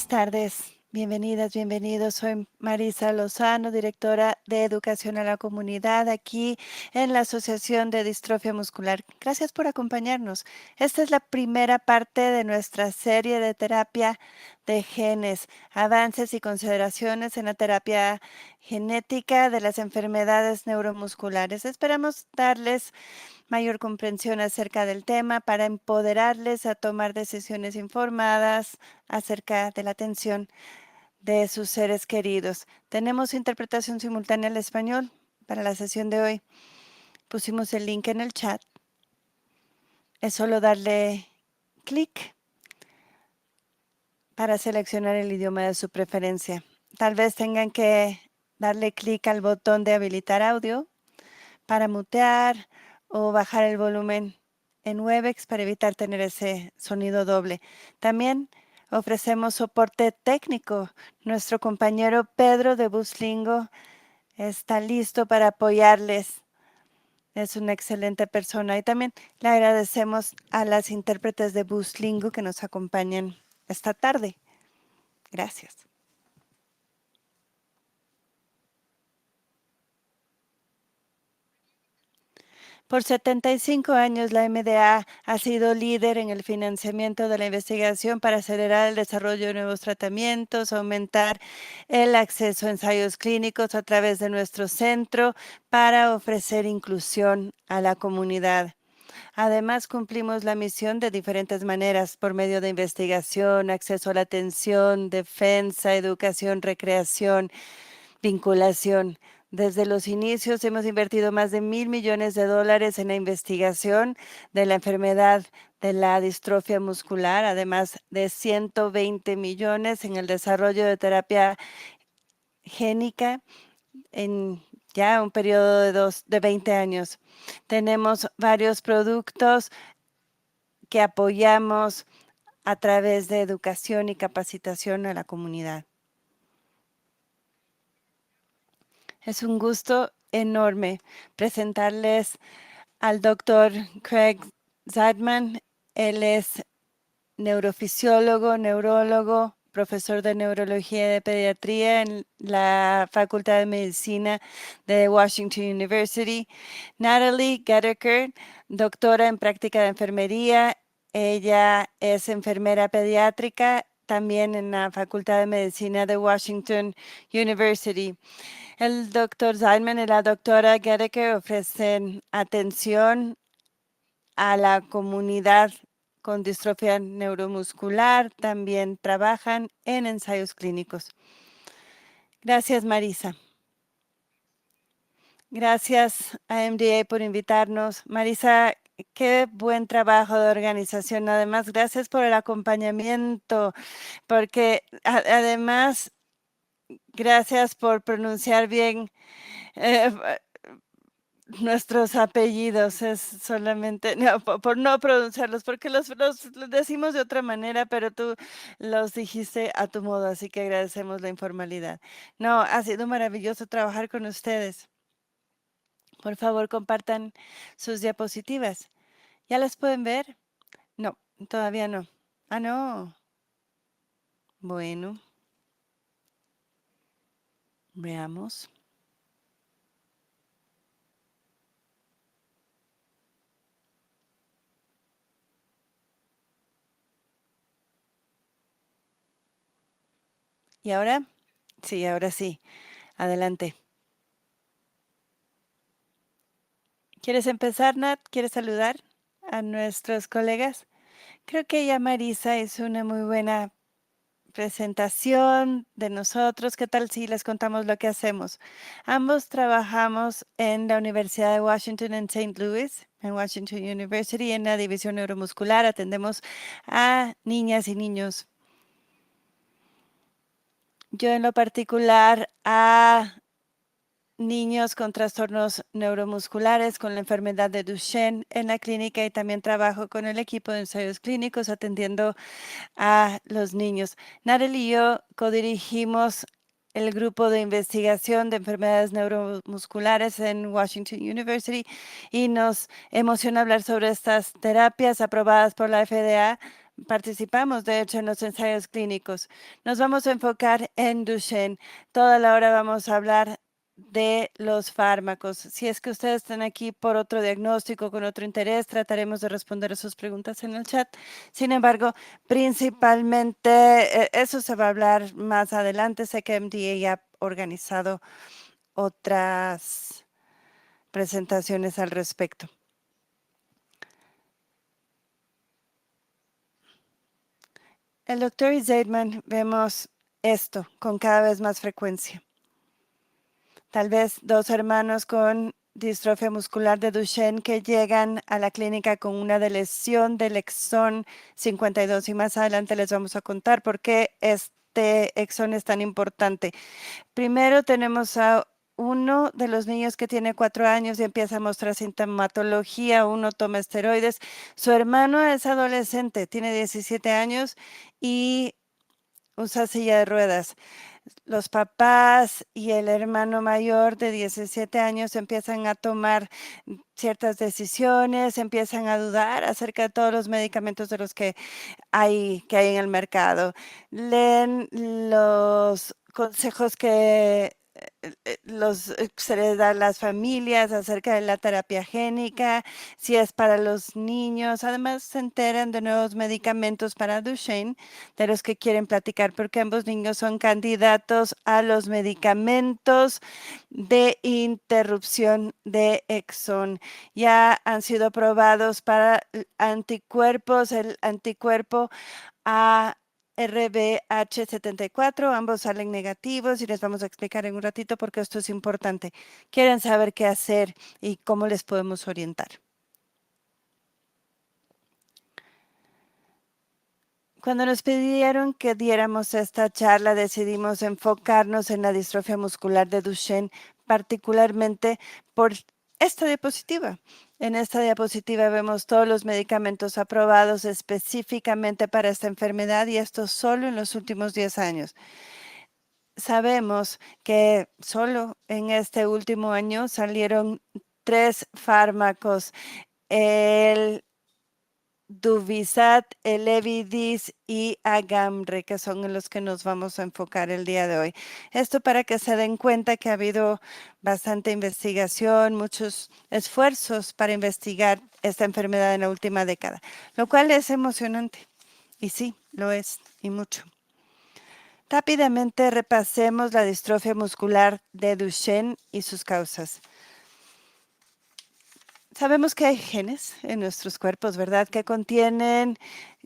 Buenas tardes, bienvenidas, bienvenidos. Soy Marisa Lozano, directora de Educación a la Comunidad aquí en la Asociación de Distrofia Muscular. Gracias por acompañarnos. Esta es la primera parte de nuestra serie de terapia de genes, avances y consideraciones en la terapia genética de las enfermedades neuromusculares. Esperamos darles mayor comprensión acerca del tema para empoderarles a tomar decisiones informadas acerca de la atención de sus seres queridos. Tenemos interpretación simultánea al español para la sesión de hoy. Pusimos el link en el chat. Es solo darle clic para seleccionar el idioma de su preferencia. Tal vez tengan que darle clic al botón de habilitar audio para mutear o bajar el volumen en Webex para evitar tener ese sonido doble. También ofrecemos soporte técnico. Nuestro compañero Pedro de Buslingo está listo para apoyarles. Es una excelente persona. Y también le agradecemos a las intérpretes de Buslingo que nos acompañan esta tarde. Gracias. Por 75 años, la MDA ha sido líder en el financiamiento de la investigación para acelerar el desarrollo de nuevos tratamientos, aumentar el acceso a ensayos clínicos a través de nuestro centro para ofrecer inclusión a la comunidad. Además, cumplimos la misión de diferentes maneras, por medio de investigación, acceso a la atención, defensa, educación, recreación, vinculación. Desde los inicios hemos invertido más de $1,000 millones en la investigación de la enfermedad de la distrofia muscular, además de 120 millones en el desarrollo de terapia génica en ya un periodo de 20 años. Tenemos varios productos que apoyamos a través de educación y capacitación a la comunidad. Es un gusto enorme presentarles al doctor Craig Zadman. Él es neurofisiólogo, neurólogo, profesor de neurología y de pediatría en la Facultad de Medicina de Washington University. Natalie Goedeker, doctora en práctica de enfermería. Ella es enfermera pediátrica también en la Facultad de Medicina de Washington University. El doctor Zineman y la doctora Goedeker ofrecen atención a la comunidad con distrofia neuromuscular. También trabajan en ensayos clínicos. Gracias, Marisa. Gracias a MDA por invitarnos. Marisa, qué buen trabajo de organización. Además, gracias por el acompañamiento, porque además, gracias por pronunciar bien eh, nuestros apellidos. Es solamente, no, por no pronunciarlos, porque los decimos de otra manera, pero tú los dijiste a tu modo, así que agradecemos la informalidad. No, ha sido maravilloso trabajar con ustedes. Por favor, compartan sus diapositivas. ¿Ya las pueden ver? No, todavía no. Ah, no. Bueno, veamos. ¿Y ahora? Sí, ahora sí. Adelante. ¿Quieres empezar, Nat? ¿Quieres saludar a nuestros colegas? Creo que ya Marisa hizo una muy buena presentación de nosotros. ¿Qué tal si les contamos lo que hacemos? Ambos trabajamos en la Universidad de Washington en St. Louis, en Washington University, en la división neuromuscular. Atendemos a niñas y niños. Yo en lo particular a niños con trastornos neuromusculares, con la enfermedad de Duchenne en la clínica, y también trabajo con el equipo de ensayos clínicos atendiendo a los niños. Natalie y yo codirigimos el grupo de investigación de enfermedades neuromusculares en Washington University y nos emociona hablar sobre estas terapias aprobadas por la FDA Participamos, de hecho, en los ensayos clínicos. Nos vamos a enfocar en Duchenne. Toda la hora vamos a hablar de los fármacos. Si es que ustedes están aquí por otro diagnóstico, con otro interés, trataremos de responder sus preguntas en el chat. Sin embargo, principalmente, eso se va a hablar más adelante. Sé que MDA ya ha organizado otras presentaciones al respecto. El doctor Zeidman vemos esto con cada vez más frecuencia. Tal vez dos hermanos con distrofia muscular de Duchenne que llegan a la clínica con una lesión del exón 52 y más adelante les vamos a contar por qué este exón es tan importante. Primero tenemos a uno de los niños que tiene 4 años y empieza a mostrar sintomatología, uno toma esteroides. Su hermano es adolescente, tiene 17 años y usa silla de ruedas. Los papás y el hermano mayor de 17 años empiezan a tomar ciertas decisiones, empiezan a dudar acerca de todos los medicamentos de los que hay en el mercado. Leen los consejos que se les da a las familias acerca de la terapia génica, si es para los niños. Además, se enteran de nuevos medicamentos para Duchenne, de los que quieren platicar, porque ambos niños son candidatos a los medicamentos de interrupción de exón. Ya han sido probados para anticuerpos, el anticuerpo ARBH74, ambos salen negativos y les vamos a explicar en un ratito porque esto es importante. Quieren saber qué hacer y cómo les podemos orientar. Cuando nos pidieron que diéramos esta charla, decidimos enfocarnos en la distrofia muscular de Duchenne, particularmente por esta diapositiva. En esta diapositiva vemos todos los medicamentos aprobados específicamente para esta enfermedad y esto solo en los últimos 10 años. Sabemos que solo en este último año salieron 3 fármacos, el Duvisat, el Evidis y Agamre, que son en los que nos vamos a enfocar el día de hoy. Esto para que se den cuenta que ha habido bastante investigación, muchos esfuerzos para investigar esta enfermedad en la última década, lo cual es emocionante. Y sí, lo es, y mucho. Rápidamente repasemos la distrofia muscular de Duchenne y sus causas. Sabemos que hay genes en nuestros cuerpos, ¿verdad? Que contienen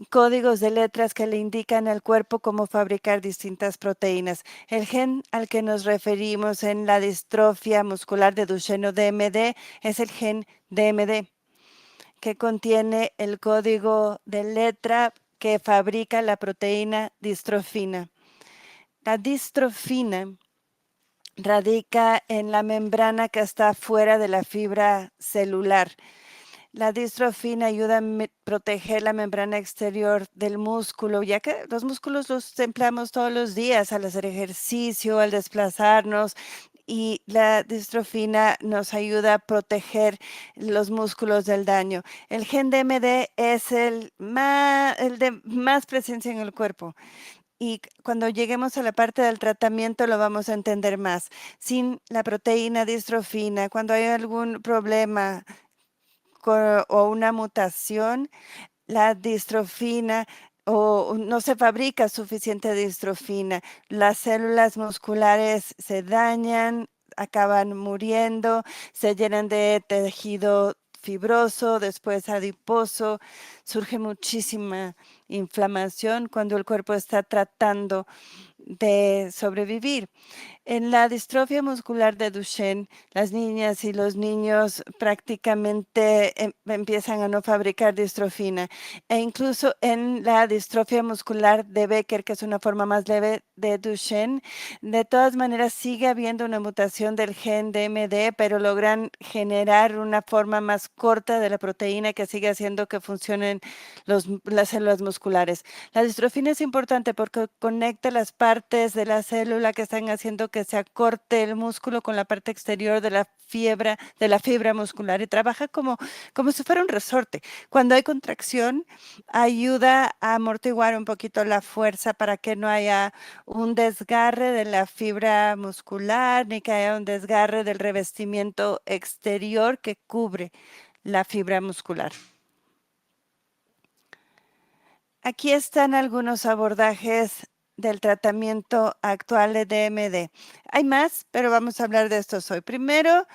códigos de letras que le indican al cuerpo cómo fabricar distintas proteínas. El gen al que nos referimos en la distrofia muscular de Duchenne o DMD es el gen DMD, que contiene el código de letra que fabrica la proteína distrofina. La distrofina radica en la membrana que está fuera de la fibra celular. La distrofina ayuda a proteger la membrana exterior del músculo, ya que los músculos los empleamos todos los días al hacer ejercicio, al desplazarnos, y la distrofina nos ayuda a proteger los músculos del daño. El gen DMD es el de más presencia en el cuerpo. Y cuando lleguemos a la parte del tratamiento lo vamos a entender más. Sin la proteína distrofina, cuando hay algún problema o una mutación, la distrofina o no se fabrica suficiente distrofina. Las células musculares se dañan, acaban muriendo, se llenan de tejido fibroso, después adiposo, surge muchísima inflamación cuando el cuerpo está tratando de sobrevivir. En la distrofia muscular de Duchenne, las niñas y los niños prácticamente empiezan a no fabricar distrofina. E incluso en la distrofia muscular de Becker, que es una forma más leve de Duchenne, de todas maneras sigue habiendo una mutación del gen DMD, pero logran generar una forma más corta de la proteína que sigue haciendo que funcionen las células musculares. La distrofina es importante porque conecta las partes partes de la célula que están haciendo que se acorte el músculo con la parte exterior de la fibra muscular y trabaja como si fuera un resorte. Cuando hay contracción, ayuda a amortiguar un poquito la fuerza para que no haya un desgarre de la fibra muscular ni que haya un desgarre del revestimiento exterior que cubre la fibra muscular. Aquí están algunos abordajes del tratamiento actual de DMD. Hay más, pero vamos a hablar de estos hoy. Primero,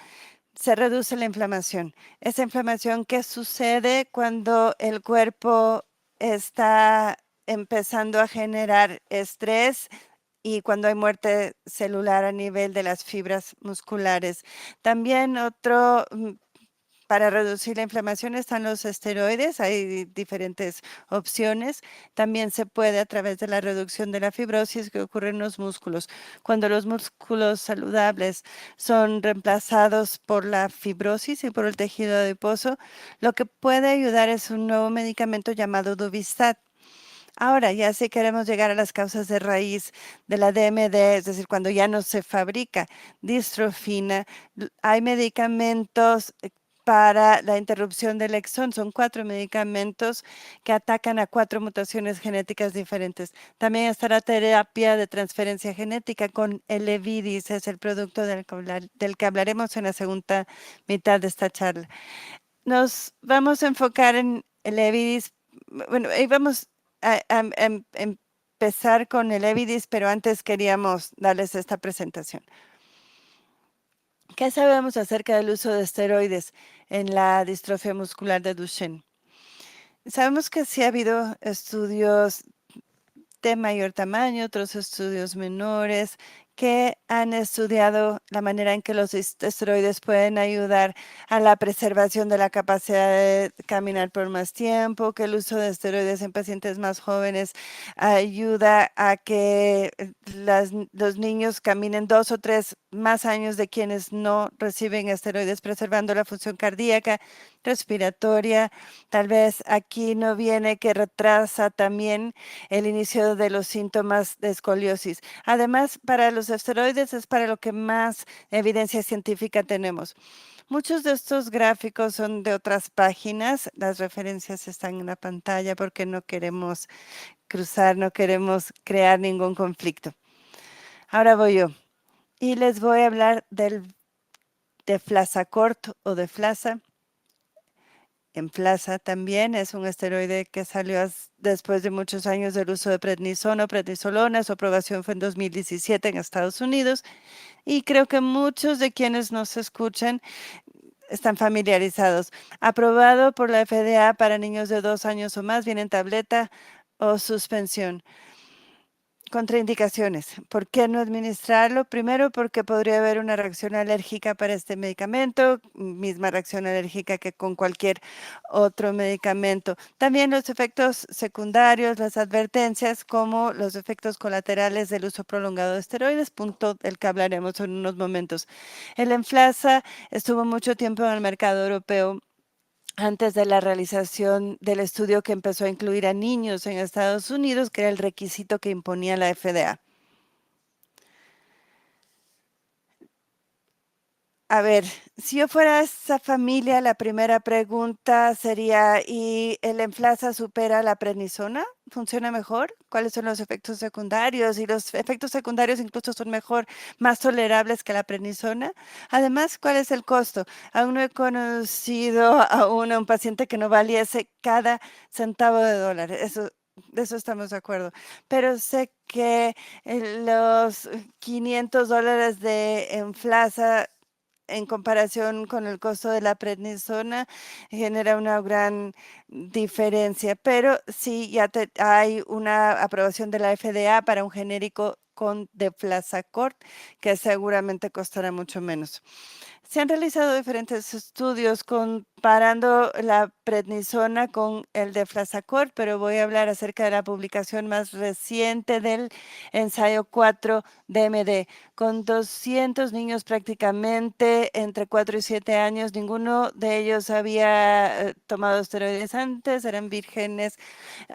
se reduce la inflamación. Esa inflamación que sucede cuando el cuerpo está empezando a generar estrés y cuando hay muerte celular a nivel de las fibras musculares. También para reducir la inflamación están los esteroides, hay diferentes opciones. También se puede a través de la reducción de la fibrosis que ocurre en los músculos. Cuando los músculos saludables son reemplazados por la fibrosis y por el tejido adiposo, lo que puede ayudar es un nuevo medicamento llamado Duvistat. Ahora, ya si queremos llegar a las causas de raíz de la DMD, es decir, cuando ya no se fabrica distrofina, hay medicamentos para la interrupción del exón. Son 4 medicamentos que atacan a 4 mutaciones genéticas diferentes. También está la terapia de transferencia genética con el Elevidys, es el producto del que hablaremos en la segunda mitad de esta charla. Nos vamos a enfocar en el Elevidys. Bueno, ahí vamos a empezar con el Elevidys, pero antes queríamos darles esta presentación. ¿Qué sabemos acerca del uso de esteroides en la distrofia muscular de Duchenne? Sabemos que sí ha habido estudios de mayor tamaño, otros estudios menores, que han estudiado la manera en que los esteroides pueden ayudar a la preservación de la capacidad de caminar por más tiempo, que el uso de esteroides en pacientes más jóvenes ayuda a que los niños caminen 2 o 3 más años de quienes no reciben esteroides, preservando la función cardíaca, respiratoria. Tal vez aquí no viene que retrasa también el inicio de los síntomas de escoliosis. Además, para los esteroides es para lo que más evidencia científica tenemos. Muchos de estos gráficos son de otras páginas. Las referencias están en la pantalla porque no queremos cruzar, no queremos crear ningún conflicto. Ahora voy yo y les voy a hablar del Deflasacort o Deflasa. Emflaza también es un esteroide que salió después de muchos años del uso de prednisona o prednisolona. Su aprobación fue en 2017 en Estados Unidos y creo que muchos de quienes nos escuchan están familiarizados. Aprobado por la FDA para niños de 2 años o más, viene en tableta o suspensión. Contraindicaciones. ¿Por qué no administrarlo? Primero, porque podría haber una reacción alérgica para este medicamento, misma reacción alérgica que con cualquier otro medicamento. También los efectos secundarios, las advertencias, como los efectos colaterales del uso prolongado de esteroides, punto del que hablaremos en unos momentos. El Emflaza estuvo mucho tiempo en el mercado europeo antes de la realización del estudio que empezó a incluir a niños en Estados Unidos, que era el requisito que imponía la FDA. A ver, si yo fuera esa familia, la primera pregunta sería, ¿y el Emflaza supera la prednisona? ¿Funciona mejor? ¿Cuáles son los efectos secundarios? Y los efectos secundarios incluso son mejor, más tolerables que la prednisona. Además, ¿cuál es el costo? Aún no he conocido un paciente que no valiese cada centavo de dólar. De eso estamos de acuerdo. Pero sé que los $500 de Emflaza en comparación con el costo de la prednisona genera una gran diferencia, pero sí ya hay una aprobación de la FDA para un genérico con Deflazacort que seguramente costará mucho menos. Se han realizado diferentes estudios comparando la prednisona con el deflazacort, pero voy a hablar acerca de la publicación más reciente del ensayo 4-DMD. Con 200 niños prácticamente entre 4 y 7 años, ninguno de ellos había tomado esteroides antes, eran vírgenes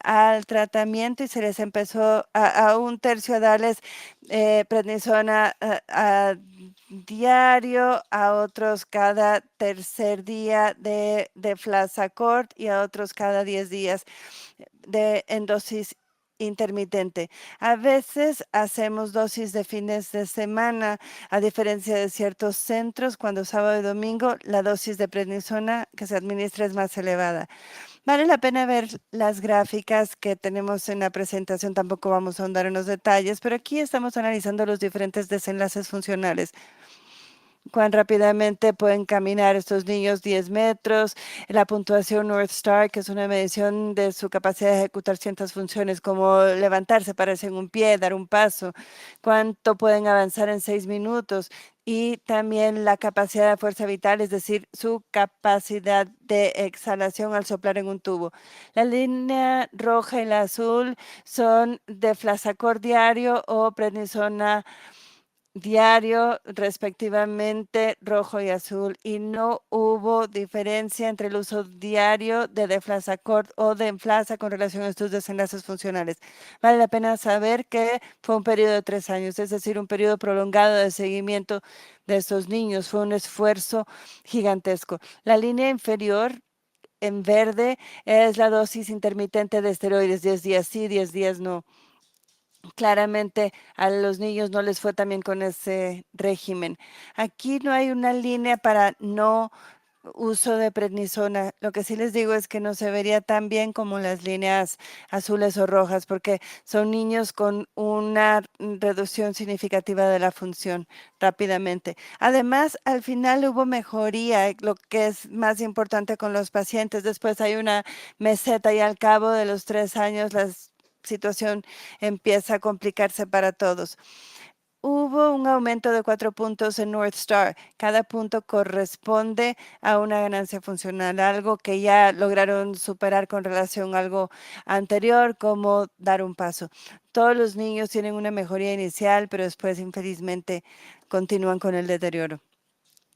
al tratamiento y se les empezó a un tercio a darles prednisona diario, a otros cada tercer día de Flazacort y a otros cada 10 días en dosis intermitente. A veces hacemos dosis de fines de semana, a diferencia de ciertos centros, cuando sábado y domingo la dosis de prednisona que se administra es más elevada. Vale la pena ver las gráficas que tenemos en la presentación, tampoco vamos a ahondar en los detalles, pero aquí estamos analizando los diferentes desenlaces funcionales. Cuán rápidamente pueden caminar estos niños 10 metros, la puntuación North Star, que es una medición de su capacidad de ejecutar ciertas funciones como levantarse, pararse en un pie, dar un paso, cuánto pueden avanzar en 6 minutos y también la capacidad de fuerza vital, es decir, su capacidad de exhalación al soplar en un tubo. La línea roja y la azul son de Flazacort diario o prednisona diario, respectivamente, rojo y azul, y no hubo diferencia entre el uso diario de Deflazacort o de Enflasa con relación a estos desenlaces funcionales. Vale la pena saber que fue un periodo de 3 años, es decir, un periodo prolongado de seguimiento de estos niños. Fue un esfuerzo gigantesco. La línea inferior en verde es la dosis intermitente de esteroides, 10 días sí, 10 días no. Claramente a los niños no les fue también con ese régimen. Aquí no hay una línea para no uso de prednisona. Lo que sí les digo es que no se vería tan bien como las líneas azules o rojas, porque son niños con una reducción significativa de la función rápidamente. Además, al final hubo mejoría, lo que es más importante con los pacientes. Después hay una meseta y al cabo de los 3 años la situación empieza a complicarse para todos. Hubo un aumento de 4 puntos en North Star. Cada punto corresponde a una ganancia funcional, algo que ya lograron superar con relación a algo anterior, como dar un paso. Todos los niños tienen una mejoría inicial, pero después, infelizmente, continúan con el deterioro.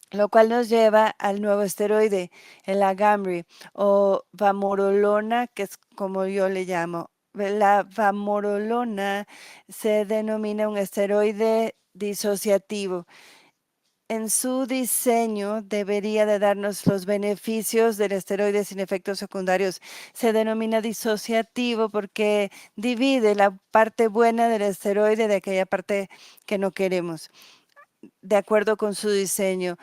Lo cual nos lleva al nuevo esteroide, el Agamree o vamorolona, que es como yo le llamo. La vamorolona se denomina un esteroide disociativo. En su diseño debería de darnos los beneficios del esteroide sin efectos secundarios. Se denomina disociativo porque divide la parte buena del esteroide de aquella parte que no queremos, de acuerdo con su diseño.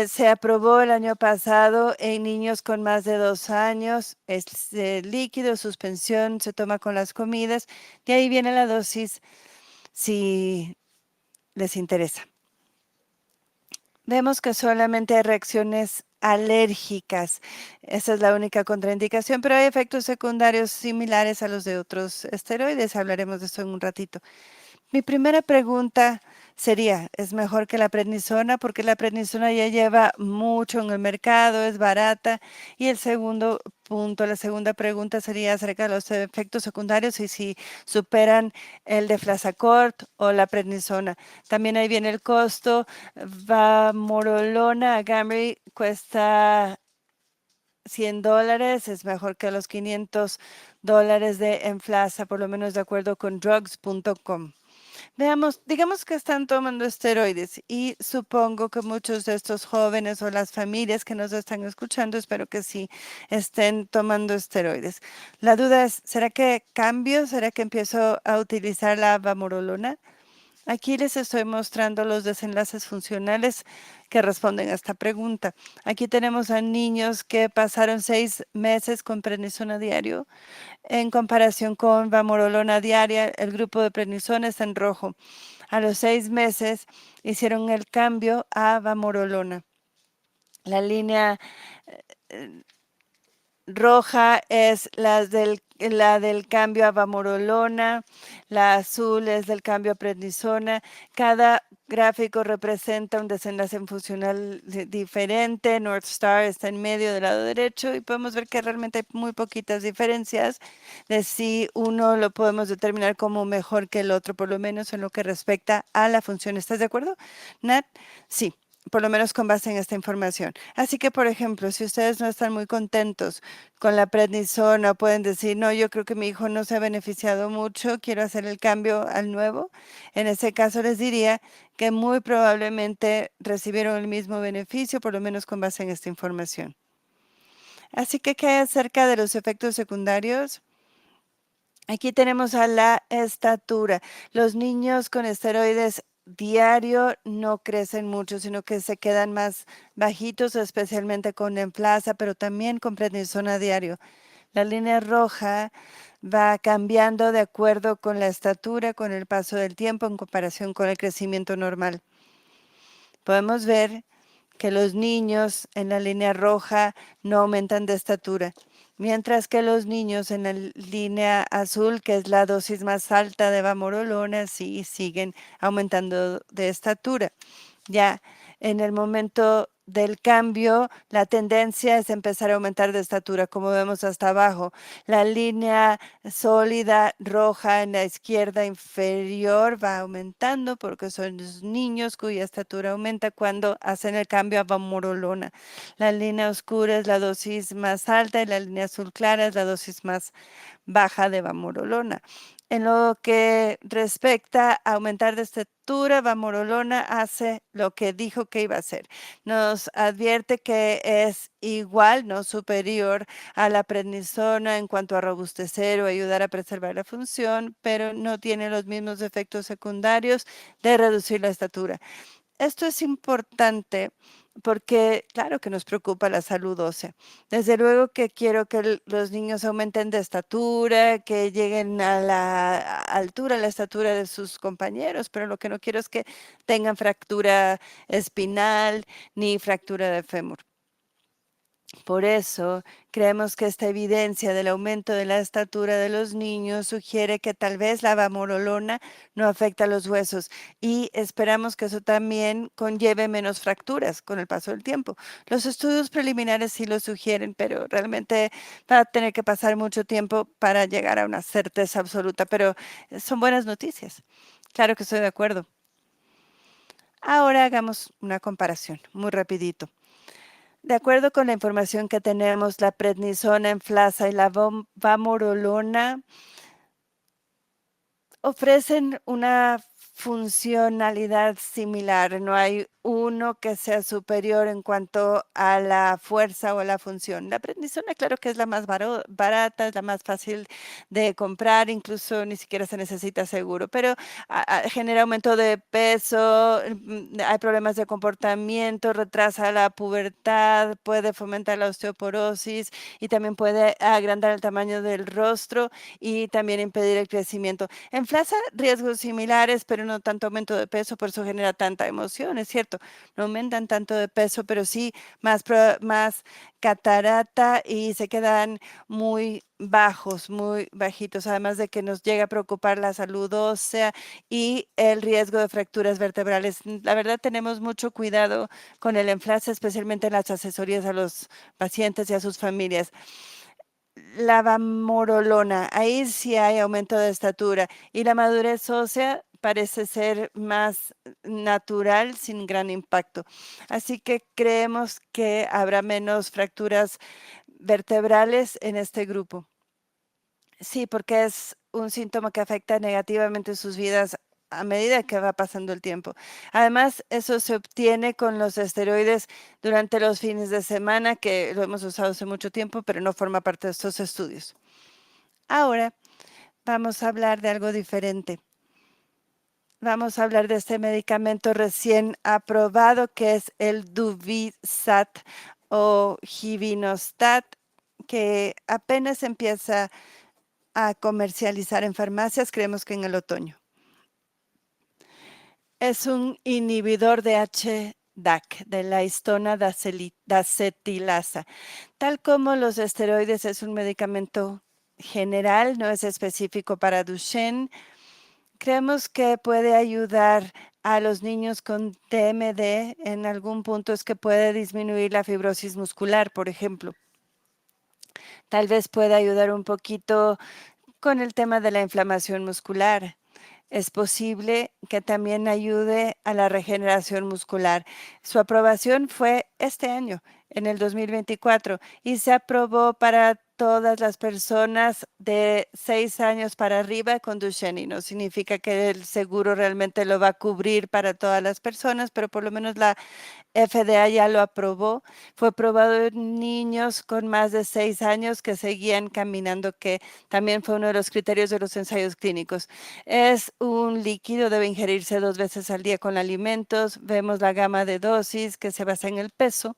Se aprobó el año pasado en niños con más de 2 años. Es líquido, suspensión, se toma con las comidas. De ahí viene la dosis si les interesa. Vemos que solamente hay reacciones alérgicas. Esa es la única contraindicación, pero hay efectos secundarios similares a los de otros esteroides. Hablaremos de eso en un ratito. Mi primera pregunta sería, ¿es mejor que la prednisona? Porque la prednisona ya lleva mucho en el mercado, es barata. Y el segundo punto, la segunda pregunta sería acerca de los efectos secundarios y si superan el Deflazacort o la prednisona. También ahí viene el costo. Vamorolona, Agamree, cuesta $100, es mejor que los $500 de Enflasa, por lo menos de acuerdo con drugs.com. Veamos, digamos que están tomando esteroides y supongo que muchos de estos jóvenes o las familias que nos están escuchando, espero que sí estén tomando esteroides. La duda es, ¿será que cambio? ¿Será que empiezo a utilizar la vamorolona? Aquí les estoy mostrando los desenlaces funcionales que responden a esta pregunta. Aquí tenemos a niños que pasaron 6 meses con prednisona diario en comparación con vamorolona diaria. El grupo de prednisona está en rojo. A los 6 meses hicieron el cambio a vamorolona. La línea roja es la del cambio a vamorolona, la azul es del cambio a prednisona. Cada gráfico representa un desenlace funcional diferente. North Star está en medio del lado derecho y podemos ver que realmente hay muy poquitas diferencias de si uno lo podemos determinar como mejor que el otro, por lo menos en lo que respecta a la función. ¿Estás de acuerdo, Nat? Sí, por lo menos con base en esta información. Así que, por ejemplo, si ustedes no están muy contentos con la prednisona, pueden decir, no, yo creo que mi hijo no se ha beneficiado mucho, quiero hacer el cambio al nuevo. En ese caso les diría que muy probablemente recibieron el mismo beneficio, por lo menos con base en esta información. Así que, ¿qué hay acerca de los efectos secundarios? Aquí tenemos a la estatura. Los niños con esteroides diario no crecen mucho, sino que se quedan más bajitos, especialmente con Emflaza, pero también con prednisona diario. La línea roja va cambiando de acuerdo con la estatura, con el paso del tiempo en comparación con el crecimiento normal. Podemos ver que los niños en la línea roja no aumentan de estatura, mientras que los niños en la línea azul, que es la dosis más alta de vamorolona, sí siguen aumentando de estatura. Ya en el momento del cambio, la tendencia es empezar a aumentar de estatura, como vemos hasta abajo. La línea sólida roja en la izquierda inferior va aumentando porque son los niños cuya estatura aumenta cuando hacen el cambio a vamorolona. La línea oscura es la dosis más alta y la línea azul clara es la dosis más baja de vamorolona. En lo que respecta a aumentar de estatura, vamorolona hace lo que dijo que iba a hacer. Nos advierte que es igual, no superior a la prednisona en cuanto a robustecer o ayudar a preservar la función, pero no tiene los mismos efectos secundarios de reducir la estatura. Esto es importante porque, claro que nos preocupa la salud ósea. Desde luego que quiero que los niños aumenten de estatura, que lleguen a la altura, a la estatura de sus compañeros, pero lo que no quiero es que tengan fractura espinal ni fractura de fémur. Por eso, creemos que esta evidencia del aumento de la estatura de los niños sugiere que tal vez la vamorolona no afecta a los huesos y esperamos que eso también conlleve menos fracturas con el paso del tiempo. Los estudios preliminares sí lo sugieren, pero realmente va a tener que pasar mucho tiempo para llegar a una certeza absoluta, pero son buenas noticias. Claro que estoy de acuerdo. Ahora hagamos una comparación, muy rapidito. De acuerdo con la información que tenemos, la prednisona, Emflaza y la vamorolona ofrecen una funcionalidad similar. No hay uno que sea superior en cuanto a la fuerza o a la función. La prednisona, claro que es la más barata, es la más fácil de comprar, incluso ni siquiera se necesita seguro, pero genera aumento de peso, hay problemas de comportamiento, retrasa la pubertad, puede fomentar la osteoporosis y también puede agrandar el tamaño del rostro y también impedir el crecimiento. Enflaza riesgos similares, pero no tanto aumento de peso, por eso genera tanta emoción, es cierto. No aumentan tanto de peso, pero sí más catarata y se quedan muy bajos, muy bajitos, además de que nos llega a preocupar la salud ósea y el riesgo de fracturas vertebrales. La verdad tenemos mucho cuidado con el Enflaza, especialmente en las asesorías a los pacientes y a sus familias. La vamorolona, ahí sí hay aumento de estatura y la madurez ósea parece ser más natural sin gran impacto. Así que creemos que habrá menos fracturas vertebrales en este grupo. Sí, porque es un síntoma que afecta negativamente sus vidas a medida que va pasando el tiempo. Además, eso se obtiene con los esteroides durante los fines de semana, que lo hemos usado hace mucho tiempo, pero no forma parte de estos estudios. Ahora vamos a hablar de algo diferente. Vamos a hablar de este medicamento recién aprobado que es el Duvisat o Givinostat, que apenas empieza a comercializar en farmacias, creemos que en el otoño. Es un inhibidor de DAC, de la histona dacetilasa. Tal como los esteroides es un medicamento general, no es específico para Duchenne, creemos que puede ayudar a los niños con TMD en algún punto, es que puede disminuir la fibrosis muscular, por ejemplo. Tal vez pueda ayudar un poquito con el tema de la inflamación muscular. Es posible que también ayude a la regeneración muscular. Su aprobación fue este año, en el 2024, y se aprobó para todas las personas de 6 años para arriba con Duchenne. No significa que el seguro realmente lo va a cubrir para todas las personas, pero por lo menos la FDA ya lo aprobó. Fue aprobado en niños con más de 6 años que seguían caminando, que también fue uno de los criterios de los ensayos clínicos. Es un líquido, debe ingerirse 2 veces al día con alimentos. Vemos la gama de dosis que se basa en el peso.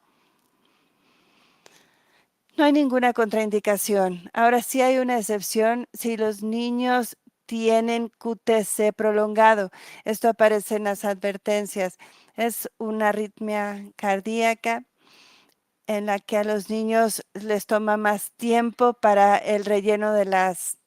No hay ninguna contraindicación. Ahora sí hay una excepción si los niños tienen QTC prolongado. Esto aparece en las advertencias. Es una arritmia cardíaca en la que a los niños les toma más tiempo para el relleno de las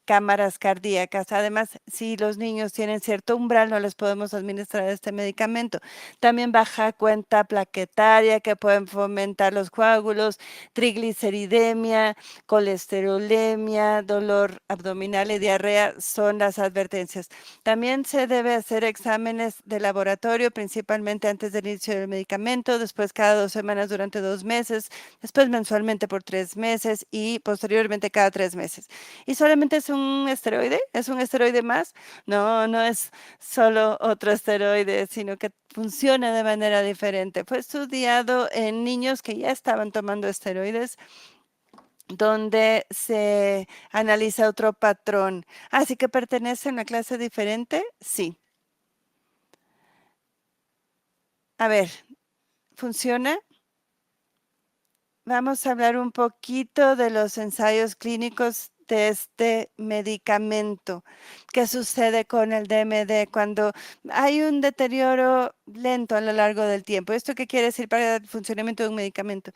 cámaras cardíacas. Además, si los niños tienen cierto umbral, no les podemos administrar este medicamento. También baja cuenta plaquetaria que pueden fomentar los coágulos, trigliceridemia, colesterolemia, dolor abdominal y diarrea son las advertencias. También se debe hacer exámenes de laboratorio, principalmente antes del inicio del medicamento, después cada 2 semanas durante 2 meses, después mensualmente por 3 meses y posteriormente cada 3 meses. Y solamente es un esteroide más. No, no es solo otro esteroide, sino que funciona de manera diferente. Fue estudiado en niños que ya estaban tomando esteroides, donde se analiza otro patrón. Así que pertenece a una clase diferente, sí. A ver, ¿funciona? Vamos a hablar un poquito de los ensayos clínicos de este medicamento. ¿Qué sucede con el DMD cuando hay un deterioro lento a lo largo del tiempo? ¿Esto qué quiere decir para el funcionamiento de un medicamento?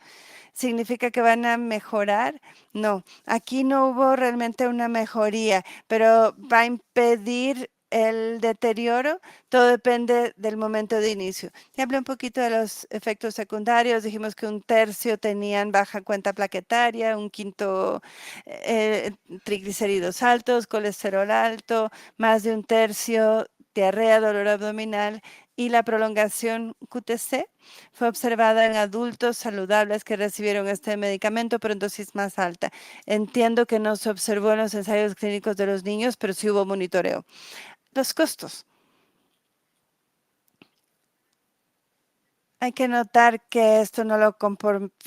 ¿Significa que van a mejorar? No, aquí no hubo realmente una mejoría, pero va a impedir el deterioro. Todo depende del momento de inicio. Ya hablé un poquito de los efectos secundarios. Dijimos que un tercio tenían baja cuenta plaquetaria, un quinto eh, triglicéridos altos, colesterol alto, más de un tercio diarrea, dolor abdominal y la prolongación QTC fue observada en adultos saludables que recibieron este medicamento, pero en dosis más alta. Entiendo que no se observó en los ensayos clínicos de los niños, pero sí hubo monitoreo. Los costos. Hay que notar que esto no lo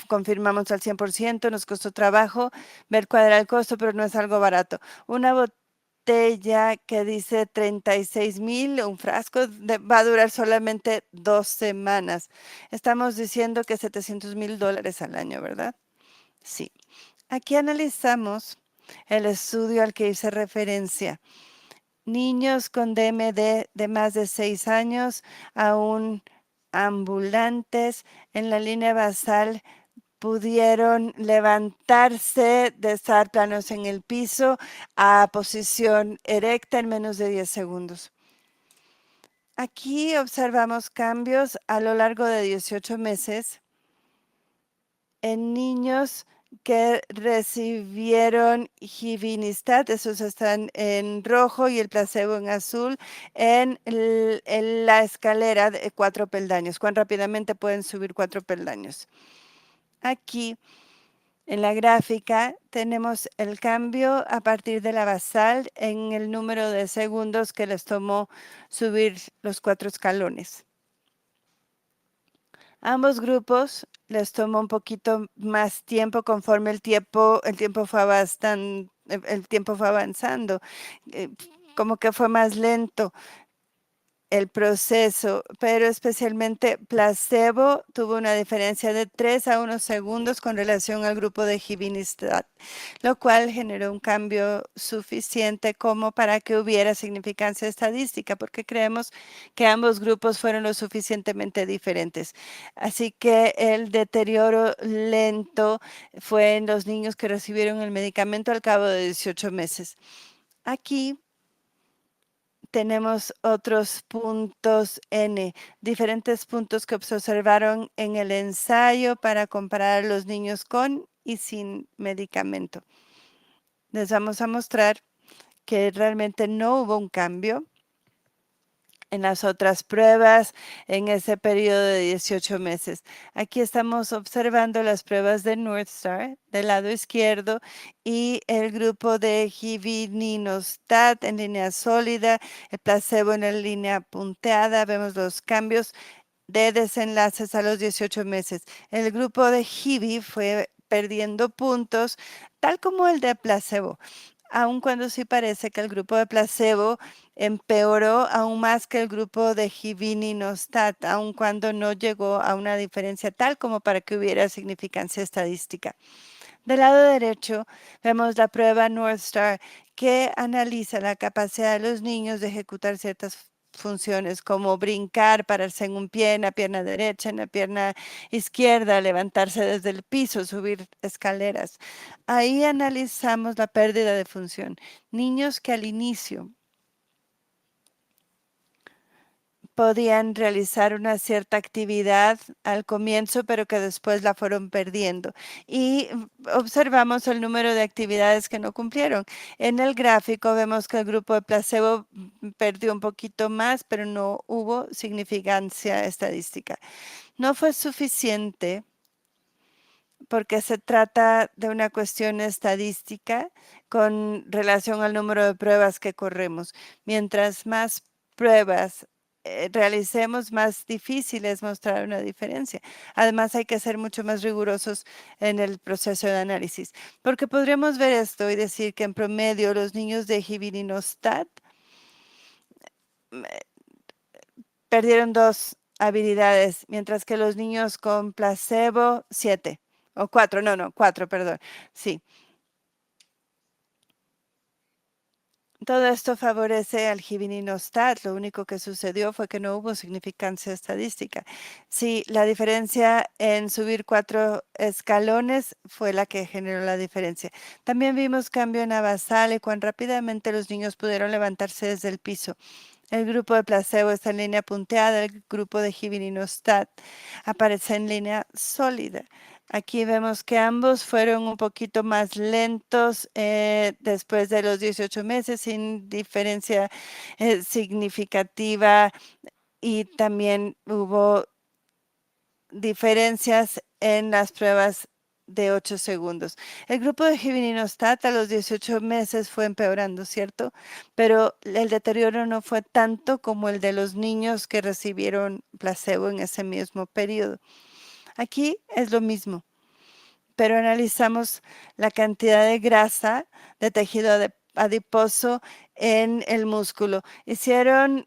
confirmamos al 100%, nos costó trabajo ver cuál era el costo, pero no es algo barato. Una botella que dice 36,000, un frasco, va a durar solamente 2 semanas. Estamos diciendo que $700,000 al año, ¿verdad? Sí. Aquí analizamos el estudio al que hice referencia. Niños con DMD de más de 6 años, aún ambulantes en la línea basal, pudieron levantarse de estar planos en el piso a posición erecta en menos de 10 segundos. Aquí observamos cambios a lo largo de 18 meses en niños que recibieron Givinistat, esos están en rojo y el placebo en azul, en la escalera de 4 peldaños. Cuán rápidamente pueden subir 4 peldaños. Aquí en la gráfica tenemos el cambio a partir de la basal en el número de segundos que les tomó subir los 4 escalones. Ambos grupos les tomó un poquito más tiempo conforme el tiempo fue avanzando, como que fue más lento. el proceso, pero especialmente placebo tuvo una diferencia de 3 a 1 segundos con relación al grupo de Givinistat, lo cual generó un cambio suficiente como para que hubiera significancia estadística, porque creemos que ambos grupos fueron lo suficientemente diferentes. Así que el deterioro lento fue en los niños que recibieron el medicamento al cabo de 18 meses. Aquí tenemos otros puntos N, diferentes puntos que se observaron en el ensayo para comparar a los niños con y sin medicamento. Les vamos a mostrar que realmente no hubo un cambio en las otras pruebas en ese periodo de 18 meses. Aquí estamos observando las pruebas de North Star del lado izquierdo y el grupo de Givininostat en línea sólida, el placebo en la línea punteada. Vemos los cambios de desenlaces a los 18 meses. El grupo de Hibi fue perdiendo puntos, tal como el de placebo, aun cuando sí parece que el grupo de placebo empeoró aún más que el grupo de Givininostat, aun cuando no llegó a una diferencia tal como para que hubiera significancia estadística. Del lado derecho vemos la prueba North Star que analiza la capacidad de los niños de ejecutar ciertas funciones como brincar, pararse en un pie, en la pierna derecha, en la pierna izquierda, levantarse desde el piso, subir escaleras. Ahí analizamos la pérdida de función. Niños que al inicio podían realizar una cierta actividad al comienzo, pero que después la fueron perdiendo. Y observamos el número de actividades que no cumplieron. En el gráfico vemos que el grupo de placebo perdió un poquito más, pero no hubo significancia estadística. No fue suficiente porque se trata de una cuestión estadística con relación al número de pruebas que corremos. Mientras más pruebas realicemos, más difícil es mostrar una diferencia. Además, hay que ser mucho más rigurosos en el proceso de análisis, porque podríamos ver esto y decir que en promedio los niños de Givirinostat perdieron 2 habilidades, mientras que los niños con placebo, 7. O 4, no, 4, perdón. Sí. Todo esto favorece al Givininostat. Lo único que sucedió fue que no hubo significancia estadística. Sí, la diferencia en subir 4 escalones fue la que generó la diferencia. También vimos cambio en la basal y cuán rápidamente los niños pudieron levantarse desde el piso. El grupo de placebo está en línea punteada, el grupo de Givirinostat aparece en línea sólida. Aquí vemos que ambos fueron un poquito más lentos después de los 18 meses, sin diferencia significativa, y también hubo diferencias en las pruebas de 8 segundos. El grupo de Givirinostat a los 18 meses fue empeorando, ¿cierto? Pero el deterioro no fue tanto como el de los niños que recibieron placebo en ese mismo periodo. Aquí es lo mismo, pero analizamos la cantidad de grasa de tejido adiposo en el músculo. Hicieron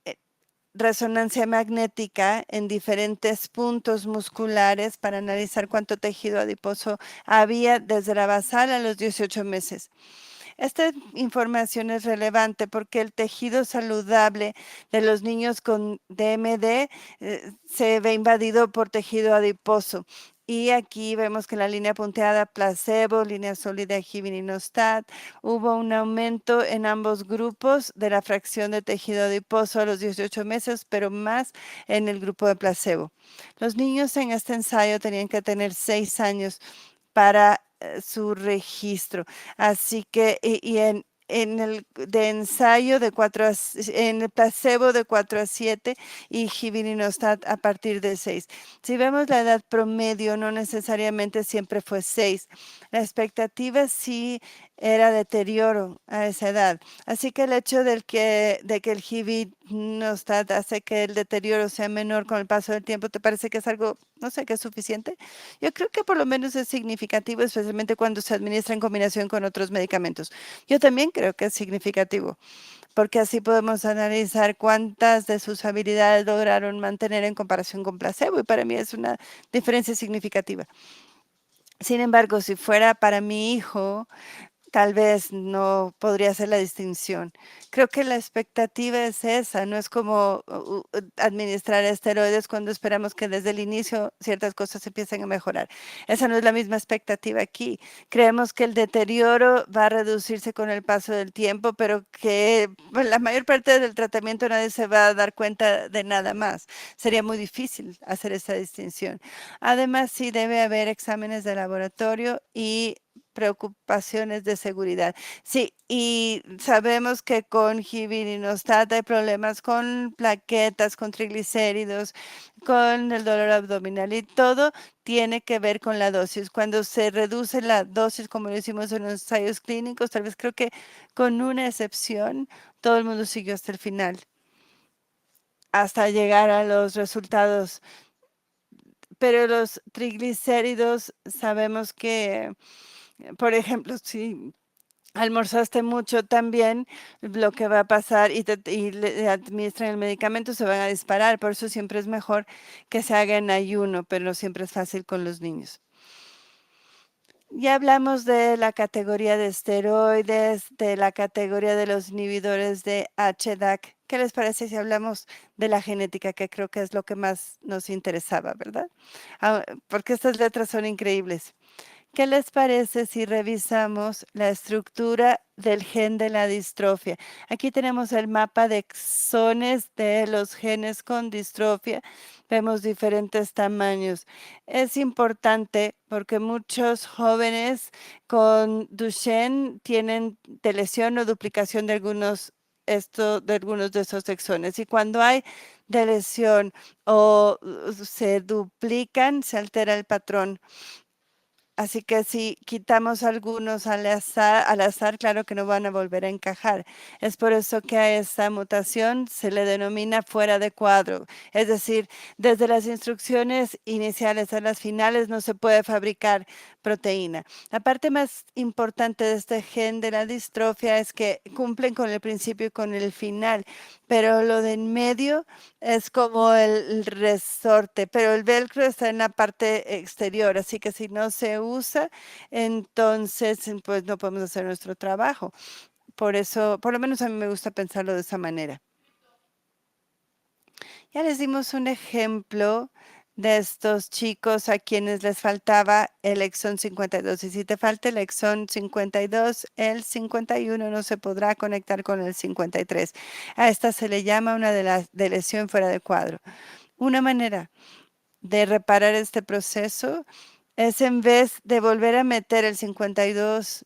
resonancia magnética en diferentes puntos musculares para analizar cuánto tejido adiposo había desde la basal a los 18 meses. Esta información es relevante porque el tejido saludable de los niños con DMD se ve invadido por tejido adiposo. Y aquí vemos que en la línea punteada placebo, línea sólida Givirinostat, hubo un aumento en ambos grupos de la fracción de tejido adiposo a los 18 meses, pero más en el grupo de placebo. Los niños en este ensayo tenían que tener 6 años para su registro. Así que, y en el de ensayo de 4 en el placebo de 4 a 7 y Givirinostat a partir de 6. Si vemos la edad promedio, no necesariamente siempre fue 6. La expectativa sí era deterioro a esa edad. Así que el hecho de que el Hivinostat hace que el deterioro sea menor con el paso del tiempo, ¿te parece que es algo, no sé, que es suficiente? Yo creo que por lo menos es significativo, especialmente cuando se administra en combinación con otros medicamentos. Yo también creo que es significativo, porque así podemos analizar cuántas de sus habilidades lograron mantener en comparación con placebo, y para mí es una diferencia significativa. Sin embargo, si fuera para mi hijo, tal vez no podría hacer la distinción. Creo que la expectativa es esa, no es como administrar esteroides cuando esperamos que desde el inicio ciertas cosas empiecen a mejorar. Esa no es la misma expectativa aquí. Creemos que el deterioro va a reducirse con el paso del tiempo, pero que bueno, la mayor parte del tratamiento nadie se va a dar cuenta de nada más. Sería muy difícil hacer esa distinción. Además, sí debe haber exámenes de laboratorio y preocupaciones de seguridad. Sí, y sabemos que con Hivinostat hay problemas con plaquetas, con triglicéridos, con el dolor abdominal y todo tiene que ver con la dosis. Cuando se reduce la dosis, como lo hicimos en los ensayos clínicos, tal vez creo que con una excepción, todo el mundo siguió hasta el final, hasta llegar a los resultados. Pero los triglicéridos sabemos que, por ejemplo, si almorzaste mucho también, lo que va a pasar y le administran el medicamento, se van a disparar. Por eso siempre es mejor que se haga en ayuno, pero no siempre es fácil con los niños. Ya hablamos de la categoría de esteroides, de la categoría de los inhibidores de HDAC. ¿Qué les parece si hablamos de la genética, que creo que es lo que más nos interesaba, verdad? Porque estas letras son increíbles. ¿Qué les parece si revisamos la estructura del gen de la distrofia? Aquí tenemos el mapa de exones de los genes con distrofia. Vemos diferentes tamaños. Es importante porque muchos jóvenes con Duchenne tienen lesión o duplicación de de algunos de esos exones. Y cuando hay lesión o se duplican, se altera el patrón. Así que si quitamos algunos al azar, claro que no van a volver a encajar. Es por eso que a esta mutación se le denomina fuera de cuadro. Es decir, desde las instrucciones iniciales a las finales no se puede fabricar proteína. La parte más importante de este gen de la distrofia es que cumplen con el principio y con el final, pero lo de en medio es como el resorte, pero el velcro está en la parte exterior, así que si no se usa, entonces pues no podemos hacer nuestro trabajo. Por eso, por lo menos a mí me gusta pensarlo de esa manera. Ya les dimos un ejemplo de estos chicos a quienes les faltaba el exón 52. Y si te falta el exón 52, el 51 no se podrá conectar con el 53. A esta se le llama una de lesión fuera de cuadro. Una manera de reparar este proceso es en vez de volver a meter el 52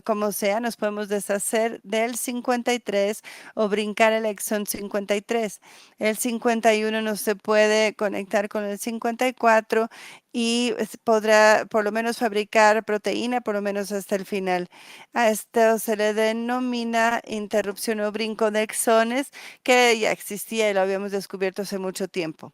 como sea, nos podemos deshacer del 53 o brincar el exón 53. El 51 no se puede conectar con el 54 y podrá por lo menos fabricar proteína, por lo menos hasta el final. A esto se le denomina interrupción o brinco de exones, que ya existía y lo habíamos descubierto hace mucho tiempo.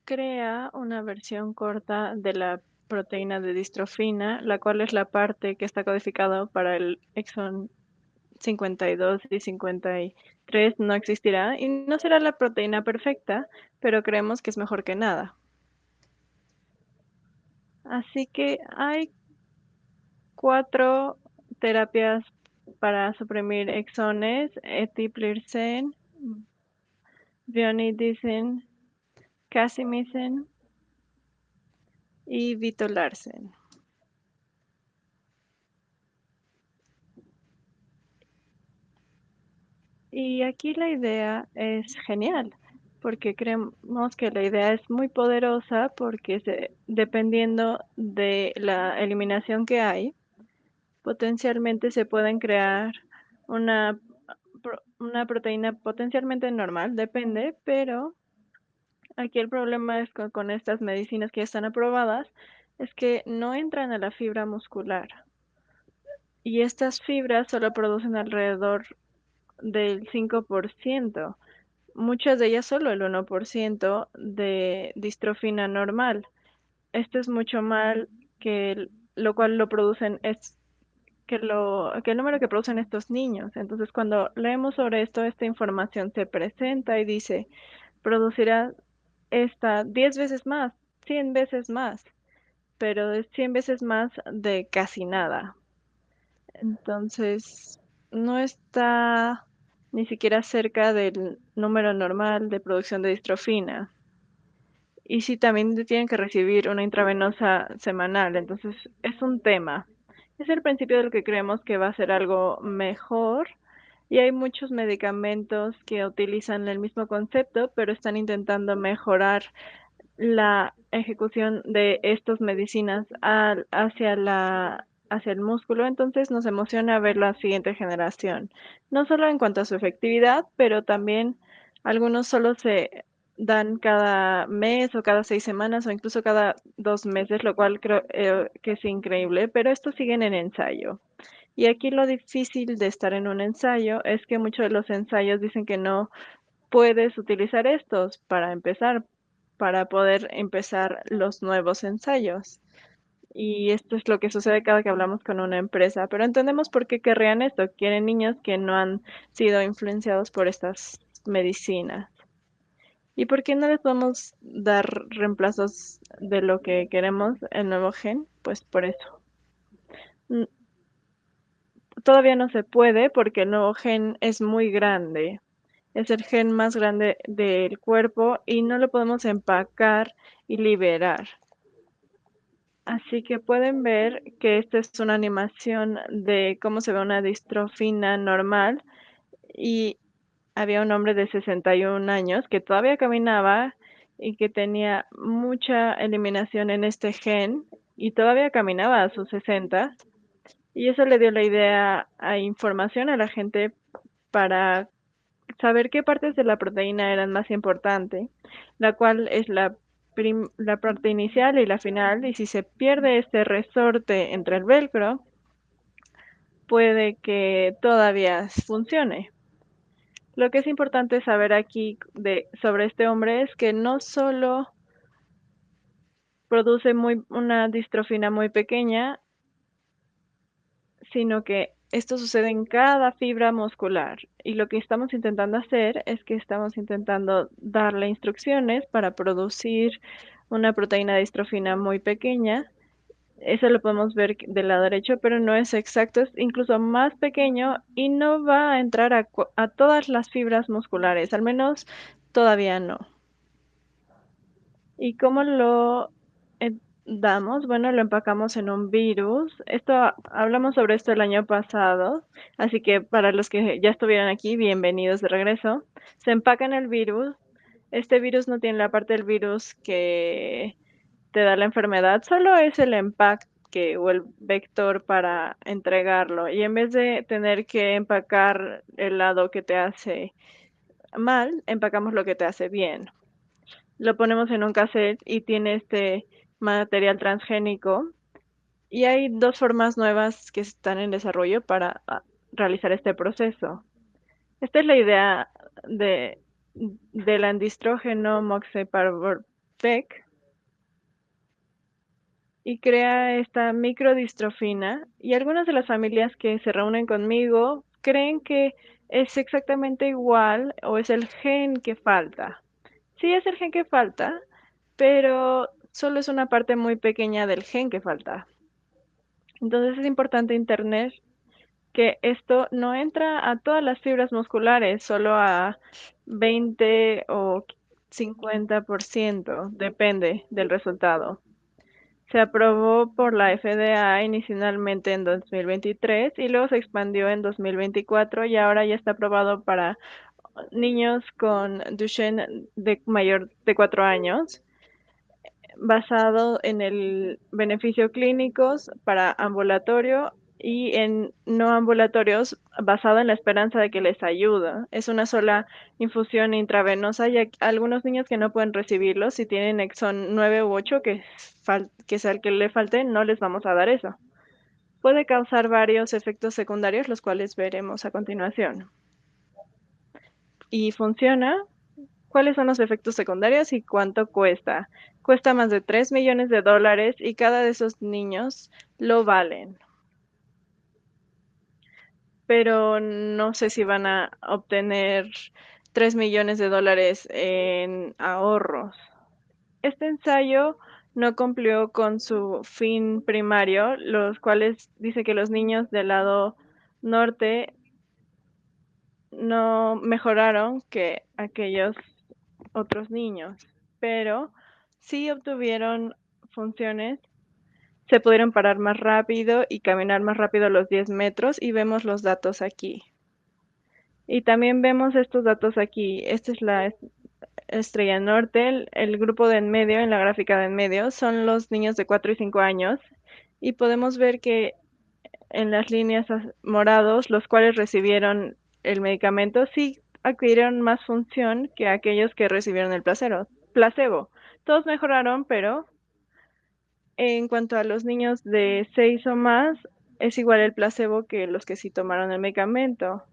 Crea una versión corta de la proteína de distrofina, la cual es la parte que está codificada para el exón 52 y 53 no existirá y no será la proteína perfecta, pero creemos que es mejor que nada. Así que hay 4 terapias para suprimir exones: etiplirsen, vionidicin, casimicin y vitolarsen. Y aquí la idea es genial, porque creemos que la idea es muy poderosa porque dependiendo de la eliminación que hay, potencialmente se pueden crear una, una proteína potencialmente normal, depende, pero aquí el problema es con estas medicinas que ya están aprobadas, es que no entran a la fibra muscular y estas fibras solo producen alrededor del 5%, muchas de ellas solo el 1% de distrofina normal. Esto es mucho mal lo cual lo producen es que el número que producen estos niños. Entonces, cuando leemos sobre esto, esta información se presenta y dice, producirá esta 10 veces más, 100 veces más, pero es 100 veces más de casi nada. Entonces, no está ni siquiera cerca del número normal de producción de distrofina. Y sí, también tienen que recibir una intravenosa semanal, entonces es un tema. Es el principio de lo que creemos que va a ser algo mejor y hay muchos medicamentos que utilizan el mismo concepto, pero están intentando mejorar la ejecución de estas medicinas hacia el músculo, entonces nos emociona ver la siguiente generación, no solo en cuanto a su efectividad, pero también algunos solo se dan cada mes o cada 6 semanas o incluso cada 2 meses, lo cual creo que es increíble, pero estos siguen en ensayo. Y aquí lo difícil de estar en un ensayo es que muchos de los ensayos dicen que no puedes utilizar estos para empezar, para poder empezar los nuevos ensayos. Y esto es lo que sucede cada que hablamos con una empresa, pero entendemos por qué querrían esto. Quieren niños que no han sido influenciados por estas medicinas. ¿Y por qué no les podemos dar reemplazos de lo que queremos, el nuevo gen? Pues por eso. Mm, Todavía no se puede porque el nuevo gen es muy grande. Es el gen más grande del cuerpo y no lo podemos empacar y liberar. Así que pueden ver que esta es una animación de cómo se ve una distrofina normal y había un hombre de 61 años que todavía caminaba y que tenía mucha eliminación en este gen y todavía caminaba a sus 60 y eso le dio la idea a información a la gente para saber qué partes de la proteína eran más importante, la cual es la parte inicial y la final, y si se pierde este resorte entre el velcro, puede que todavía funcione. Lo que es importante saber aquí sobre este hombre es que no solo produce una distrofina muy pequeña, sino que esto sucede en cada fibra muscular. Y lo que estamos intentando hacer es que estamos intentando darle instrucciones para producir una proteína de distrofina muy pequeña. Eso lo podemos ver del lado derecho, pero no es exacto, es incluso más pequeño y no va a entrar a todas las fibras musculares, al menos todavía no. ¿Y cómo lo damos? Bueno, lo empacamos en un virus. Hablamos sobre esto el año pasado, así que para los que ya estuvieran aquí, bienvenidos de regreso. Se empaca en el virus. Este virus no tiene la parte del virus que te da la enfermedad, solo es el empaque o el vector para entregarlo. Y en vez de tener que empacar el lado que te hace mal, empacamos lo que te hace bien. Lo ponemos en un cassette y tiene este material transgénico. Y hay dos formas nuevas que están en desarrollo para realizar este proceso. Esta es la idea de, del andistrógeno moxeparvovec y crea esta microdistrofina. Y algunas de las familias que se reúnen conmigo creen que es exactamente igual o es el gen que falta. Sí, es el gen que falta, pero solo es una parte muy pequeña del gen que falta. Entonces es importante entender que esto no entra a todas las fibras musculares, solo a 20 o 50%, depende del resultado. Se aprobó por la FDA inicialmente en 2023 y luego se expandió en 2024 y ahora ya está aprobado para niños con Duchenne de mayor de 4 años basado en el beneficio clínicos para ambulatorio y en no ambulatorios basado en la esperanza de que les ayuda. Es una sola infusión intravenosa y hay algunos niños que no pueden recibirlo. Si tienen exón 9 u 8 que sea el que le falte, no les vamos a dar eso. Puede causar varios efectos secundarios, los cuales veremos a continuación. Y funciona. ¿Cuáles son los efectos secundarios y cuánto cuesta? Cuesta más de $3 millones y cada de esos niños lo valen. Pero no sé si van a obtener $3 millones en ahorros. Este ensayo no cumplió con su fin primario, los cuales dice que los niños del lado norte no mejoraron que aquellos otros niños, pero sí obtuvieron funciones. Se pudieron parar más rápido y caminar más rápido los 10 metros y vemos los datos aquí. Y también vemos estos datos aquí. Esta es la estrella norte, el grupo de en medio, en la gráfica de en medio, son los niños de 4 y 5 años. Y podemos ver que en las líneas morados, los cuales recibieron el medicamento, sí adquirieron más función que aquellos que recibieron el placebo. Todos mejoraron, pero en cuanto a los niños de 6 o más, es igual el placebo que los que sí tomaron el medicamento.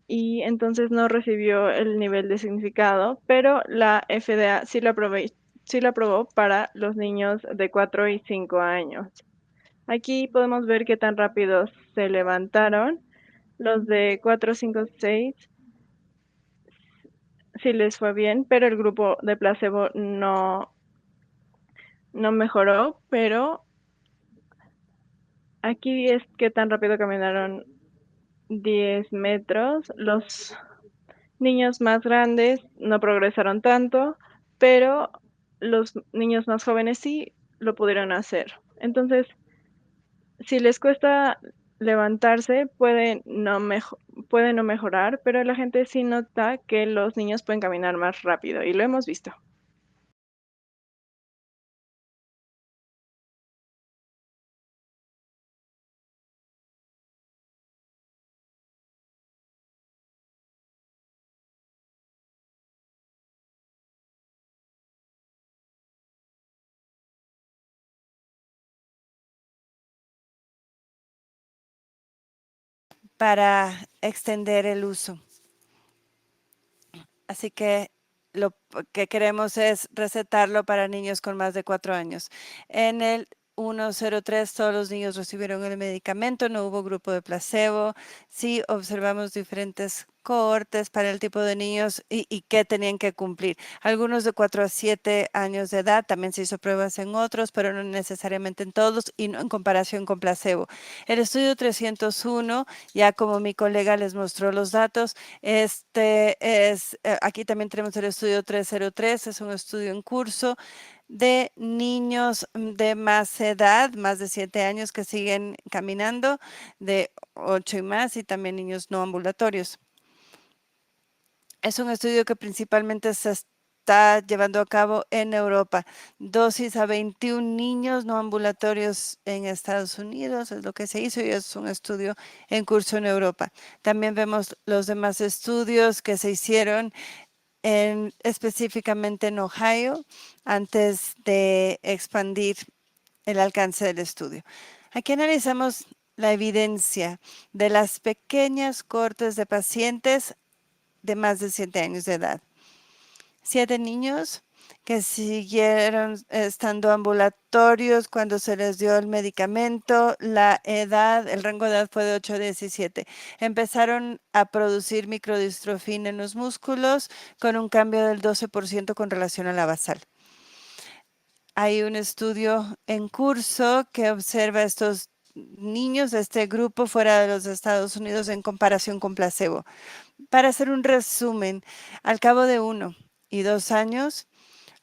Y entonces no recibió el nivel de significado, pero la FDA sí lo aprobó para los niños de 4 y 5 años. Aquí podemos ver qué tan rápido se levantaron. Los de 4, 5, 6 sí les fue bien, pero el grupo de placebo no mejoró, pero aquí es qué tan rápido caminaron 10 metros. Los niños más grandes no progresaron tanto, pero los niños más jóvenes sí lo pudieron hacer. Entonces, si les cuesta levantarse, puede no mejorar, pero la gente sí nota que los niños pueden caminar más rápido y lo hemos visto. para extender el uso. Así que lo que queremos es recetarlo para niños con más de 4 años. En el 103 todos los niños recibieron el medicamento, no hubo grupo de placebo. Sí observamos diferentes cohortes para el tipo de niños y qué tenían que cumplir. Algunos de 4 a 7 años de edad, también se hizo pruebas en otros, pero no necesariamente en todos y no en comparación con placebo. El estudio 301, ya como mi colega les mostró los datos, aquí también tenemos el estudio 303, es un estudio en curso de niños de más edad, más de 7 años que siguen caminando, de 8 y más, y también niños no ambulatorios. Es un estudio que principalmente se está llevando a cabo en Europa. Dosis a 21 niños no ambulatorios en Estados Unidos es lo que se hizo y es un estudio en curso en Europa. También vemos los demás estudios que se hicieron específicamente en Ohio antes de expandir el alcance del estudio. Aquí analizamos la evidencia de las pequeñas cortes de pacientes de más de 7 años de edad. 7 niños que siguieron estando ambulatorios cuando se les dio el medicamento. La edad, el rango de edad fue de 8 a 17. Empezaron a producir microdistrofina en los músculos con un cambio del 12% con relación a la basal. Hay un estudio en curso que observa a estos niños de este grupo fuera de los Estados Unidos en comparación con placebo. Para hacer un resumen, al cabo de 1 y 2 años,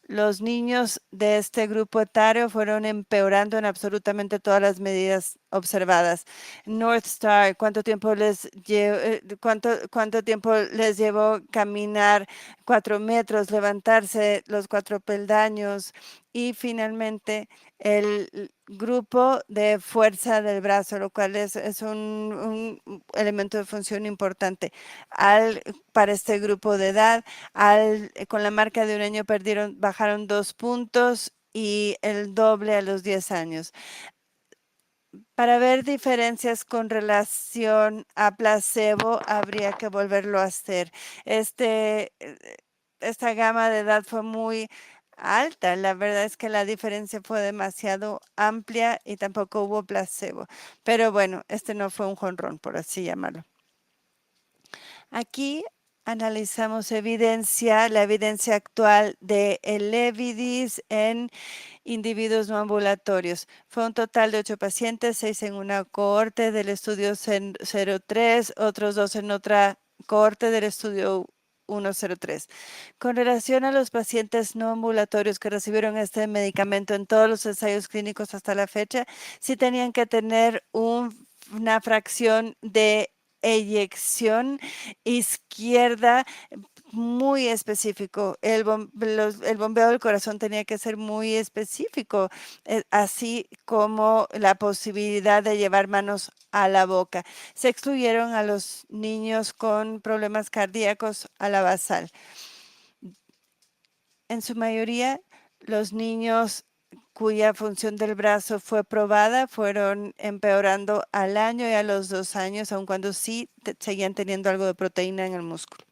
los niños de este grupo etario fueron empeorando en absolutamente todas las medidas observadas. North Star, cuánto tiempo les llevó caminar 4 metros, levantarse los 4 peldaños y finalmente el grupo de fuerza del brazo, lo cual es un elemento de función importante. Para este grupo de edad, con la marca de 1 año bajaron 2 puntos y el doble a los 10 años. Para ver diferencias con relación a placebo, habría que volverlo a hacer. Esta gama de edad fue muy alta. La verdad es que la diferencia fue demasiado amplia y tampoco hubo placebo. Pero bueno, este no fue un jonrón, por así llamarlo. Aquí analizamos la evidencia actual de el Levidis en individuos no ambulatorios. Fue un total de 8 pacientes, 6 en una cohorte del estudio 03, otros 2 en otra cohorte del estudio 103. Con relación a los pacientes no ambulatorios que recibieron este medicamento en todos los ensayos clínicos hasta la fecha, sí tenían que tener una fracción de eyección izquierda muy específico. El bombeo del corazón tenía que ser muy específico, así como la posibilidad de llevar manos a la boca. Se excluyeron a los niños con problemas cardíacos a la basal. En su mayoría, los niños cuya función del brazo fue probada fueron empeorando al año y a los 2 años, aun cuando sí seguían teniendo algo de proteína en el músculo.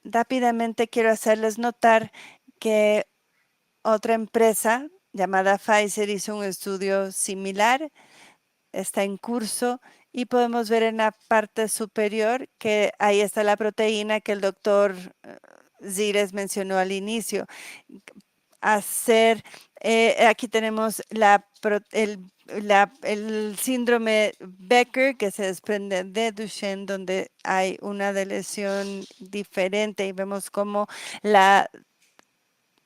Rápidamente quiero hacerles notar que otra empresa llamada Pfizer hizo un estudio similar, está en curso y podemos ver en la parte superior que ahí está la proteína que el doctor Zires mencionó al inicio. Aquí tenemos el síndrome Becker que se desprende de Duchenne, donde hay una lesión diferente y vemos cómo la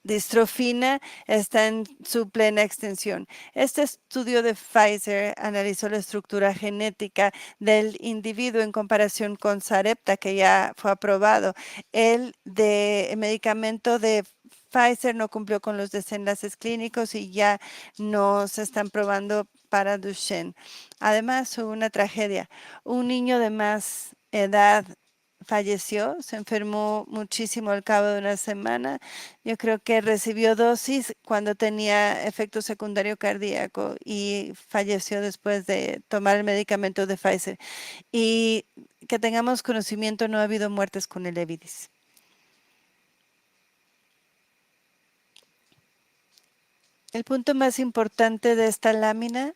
distrofina está en su plena extensión. Este estudio de Pfizer analizó la estructura genética del individuo en comparación con Sarepta, que ya fue aprobado. El medicamento de Pfizer no cumplió con los desenlaces clínicos y ya no se están probando para Duchenne. Además, hubo una tragedia. Un niño de más edad falleció, se enfermó muchísimo al cabo de una semana. Yo creo que recibió dosis cuando tenía efecto secundario cardíaco y falleció después de tomar el medicamento de Pfizer. Y que tengamos conocimiento, no ha habido muertes con el Levidis. El punto más importante de esta lámina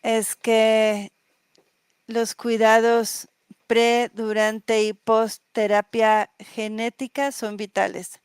es que los cuidados pre, durante y post terapia genética son vitales.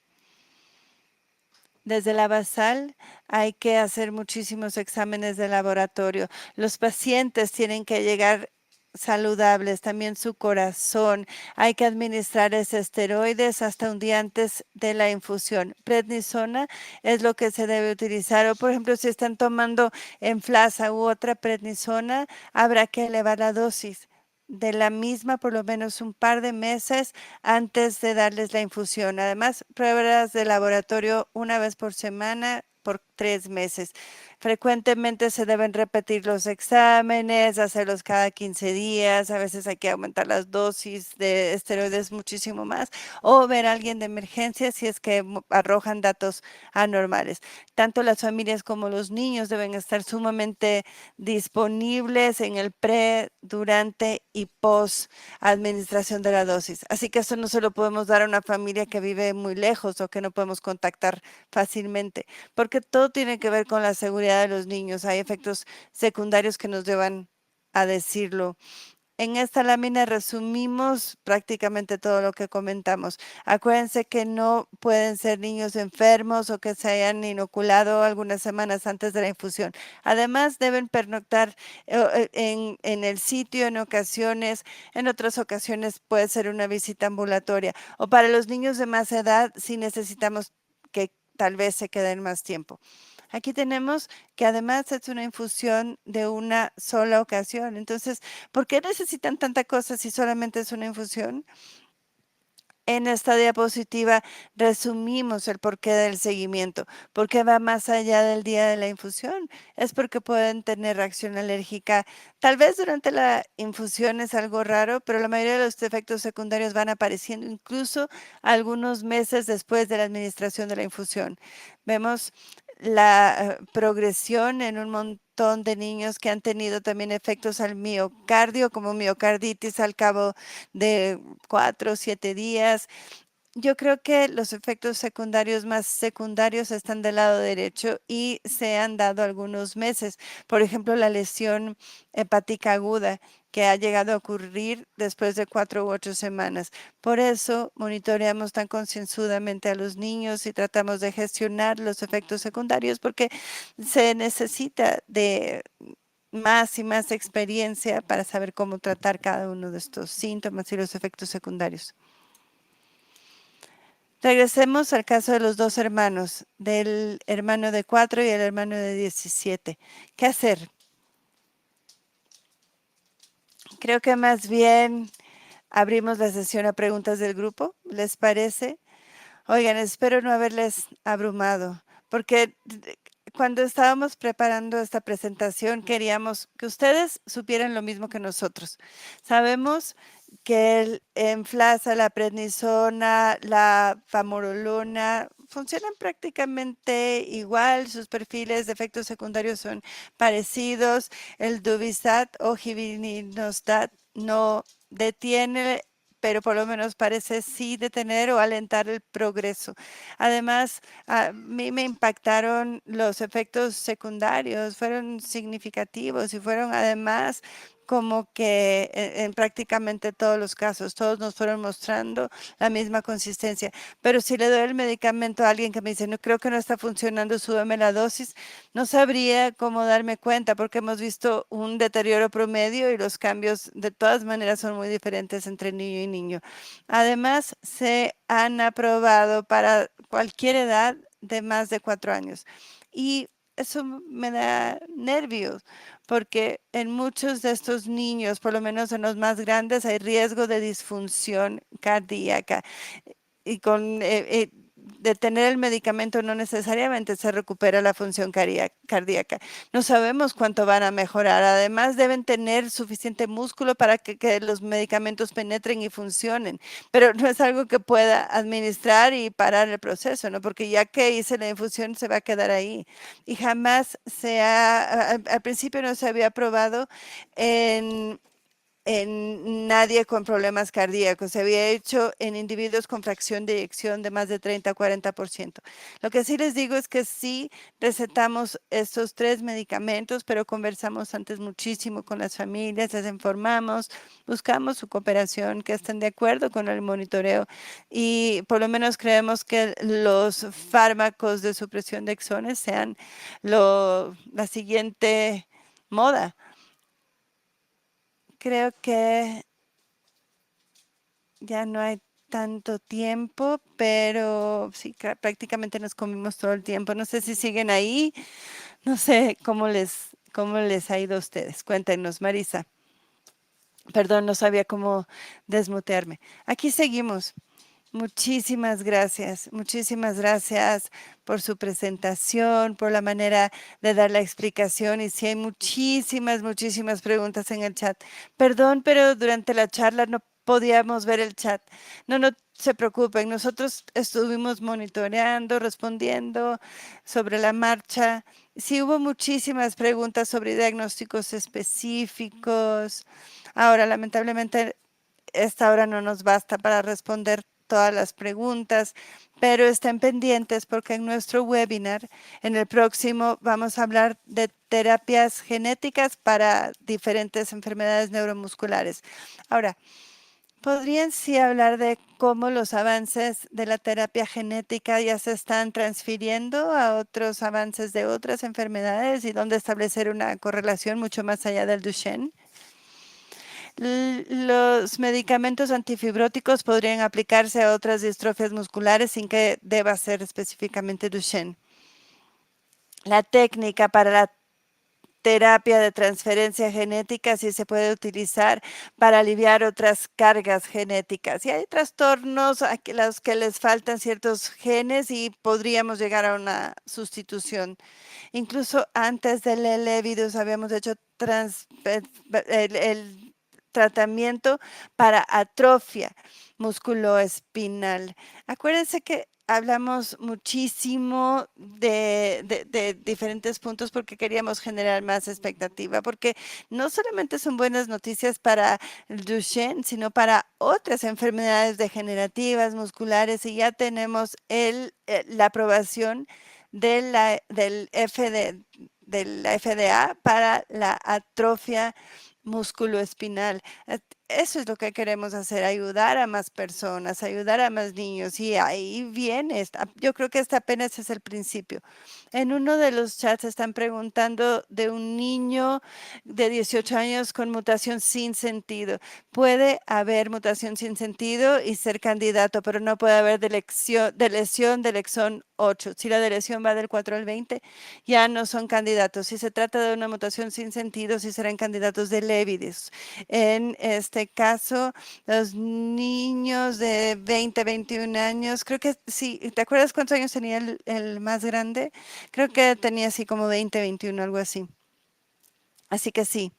Desde la basal hay que hacer muchísimos exámenes de laboratorio. Los pacientes tienen que llegar saludables, también su corazón. Hay que administrar esteroides hasta un día antes de la infusión. Prednisona es lo que se debe utilizar. O, por ejemplo, si están tomando Enflasa u otra prednisona, habrá que elevar la dosis de la misma por lo menos un par de meses antes de darles la infusión. Además, pruebas de laboratorio una vez por semana por 3 meses. Frecuentemente se deben repetir los exámenes, hacerlos cada 15 días. A veces hay que aumentar las dosis de esteroides muchísimo más o ver a alguien de emergencia si es que arrojan datos anormales. Tanto las familias como los niños deben estar sumamente disponibles en el pre, durante y post administración de la dosis. Así que eso no se lo podemos dar a una familia que vive muy lejos o que no podemos contactar fácilmente, porque todo tiene que ver con la seguridad de los niños. Hay efectos secundarios que nos llevan a decirlo. En esta lámina resumimos prácticamente todo lo que comentamos. Acuérdense que no pueden ser niños enfermos o que se hayan inoculado algunas semanas antes de la infusión. Además, deben pernoctar en el sitio en ocasiones. En otras ocasiones puede ser una visita ambulatoria. O para los niños de más edad, sí necesitamos que tal vez se queden más tiempo. Aquí tenemos que además es una infusión de una sola ocasión. Entonces, ¿por qué necesitan tanta cosa si solamente es una infusión? En esta diapositiva resumimos el porqué del seguimiento, porque va más allá del día de la infusión. Es porque pueden tener reacción alérgica. Tal vez durante la infusión es algo raro, pero la mayoría de los efectos secundarios van apareciendo incluso algunos meses después de la administración de la infusión. Vemos la progresión en un montón de niños que han tenido también efectos al miocardio, como miocarditis al cabo de 4 o 7 días. Yo creo que los efectos secundarios más secundarios están del lado derecho y se han dado algunos meses. Por ejemplo, la lesión hepática aguda que ha llegado a ocurrir después de 4 u 8 semanas. Por eso monitoreamos tan concienzudamente a los niños y tratamos de gestionar los efectos secundarios porque se necesita de más y más experiencia para saber cómo tratar cada uno de estos síntomas y los efectos secundarios. Regresemos al caso de los dos hermanos, del hermano de 4 y el hermano de 17. ¿Qué hacer? Creo que más bien abrimos la sesión a preguntas del grupo, ¿les parece? Oigan, espero no haberles abrumado, porque cuando estábamos preparando esta presentación queríamos que ustedes supieran lo mismo que nosotros. Sabemos que el Enflasa, la prednisona, la famorolona funcionan prácticamente igual, sus perfiles de efectos secundarios son parecidos. El Duvisat o Givininostat no detiene, pero por lo menos parece sí detener o alentar el progreso. Además, a mí me impactaron los efectos secundarios, fueron significativos y fueron además como que en prácticamente todos los casos, todos nos fueron mostrando la misma consistencia. Pero si le doy el medicamento a alguien que me dice, no creo que no está funcionando, súbeme la dosis, no sabría cómo darme cuenta porque hemos visto un deterioro promedio y los cambios de todas maneras son muy diferentes entre niño y niño. Además, se han aprobado para cualquier edad de más de 4 años. Y eso me da nervios porque en muchos de estos niños, por lo menos en los más grandes, hay riesgo de disfunción cardíaca y con detener el medicamento no necesariamente se recupera la función cardíaca. No sabemos cuánto van a mejorar. Además, deben tener suficiente músculo para que los medicamentos penetren y funcionen, pero no es algo que pueda administrar y parar el proceso, ¿no? Porque ya que hice la infusión se va a quedar ahí. Y jamás al principio no se había probado en nadie con problemas cardíacos. Se había hecho en individuos con fracción de eyección de más de 30 a 40%. Lo que sí les digo es que sí recetamos estos 3 medicamentos, pero conversamos antes muchísimo con las familias, les informamos, buscamos su cooperación, que estén de acuerdo con el monitoreo y por lo menos creemos que los fármacos de supresión de exones sean la siguiente moda. Creo que ya no hay tanto tiempo, pero sí, prácticamente nos comimos todo el tiempo. No sé si siguen ahí, no sé cómo les ha ido a ustedes. Cuéntenos, Marisa. Perdón, no sabía cómo desmutearme. Aquí seguimos. Muchísimas gracias por su presentación, por la manera de dar la explicación y sí hay muchísimas preguntas en el chat. Perdón, pero durante la charla no podíamos ver el chat. No se preocupen, nosotros estuvimos monitoreando, respondiendo sobre la marcha. Sí hubo muchísimas preguntas sobre diagnósticos específicos. Ahora, lamentablemente, esta hora no nos basta para responder todas las preguntas, pero estén pendientes porque en nuestro webinar, en el próximo, vamos a hablar de terapias genéticas para diferentes enfermedades neuromusculares. Ahora, ¿podrían sí hablar de cómo los avances de la terapia genética ya se están transfiriendo a otros avances de otras enfermedades y dónde establecer una correlación mucho más allá del Duchenne? Los medicamentos antifibróticos podrían aplicarse a otras distrofias musculares sin que deba ser específicamente Duchenne. La técnica para la terapia de transferencia genética sí se puede utilizar para aliviar otras cargas genéticas. Y hay trastornos a los que les faltan ciertos genes y podríamos llegar a una sustitución. Incluso antes del Levirus habíamos hecho el tratamiento para atrofia musculoespinal. Acuérdense que hablamos muchísimo de diferentes puntos porque queríamos generar más expectativa, porque no solamente son buenas noticias para el Duchenne, sino para otras enfermedades degenerativas musculares y ya tenemos la aprobación de la FDA para la atrofia musculoespinal. Eso es lo que queremos hacer, ayudar a más personas, ayudar a más niños. Y ahí viene, yo creo que esta apenas es el principio. En uno de los chats están preguntando de un niño de 18 años con mutación sin sentido. Puede haber mutación sin sentido y ser candidato, pero no puede haber lesión del exón 8. Si la deleción va del 4 al 20, ya no son candidatos. Si se trata de una mutación sin sentido, sí serán candidatos de Levidus. En este caso, los niños de 20, 21 años, creo que sí, ¿te acuerdas cuántos años tenía el más grande? Creo que tenía así como 20, 21, algo así. Así que sí,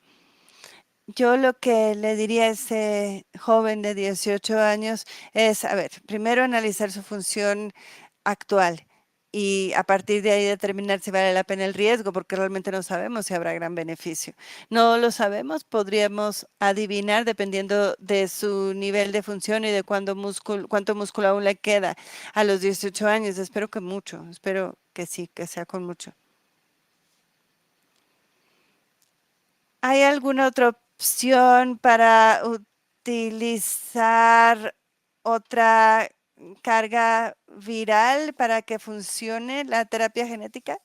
yo lo que le diría a ese joven de 18 años es, a ver, primero analizar su función actual y a partir de ahí determinar si vale la pena el riesgo, porque realmente no sabemos si habrá gran beneficio. No lo sabemos, podríamos adivinar dependiendo de su nivel de función y de cuánto músculo aún le queda a los 18 años. Espero que mucho, espero que sí, que sea con mucho. ¿Hay alguna otra opción para utilizar otra carga viral para que funcione la terapia genética?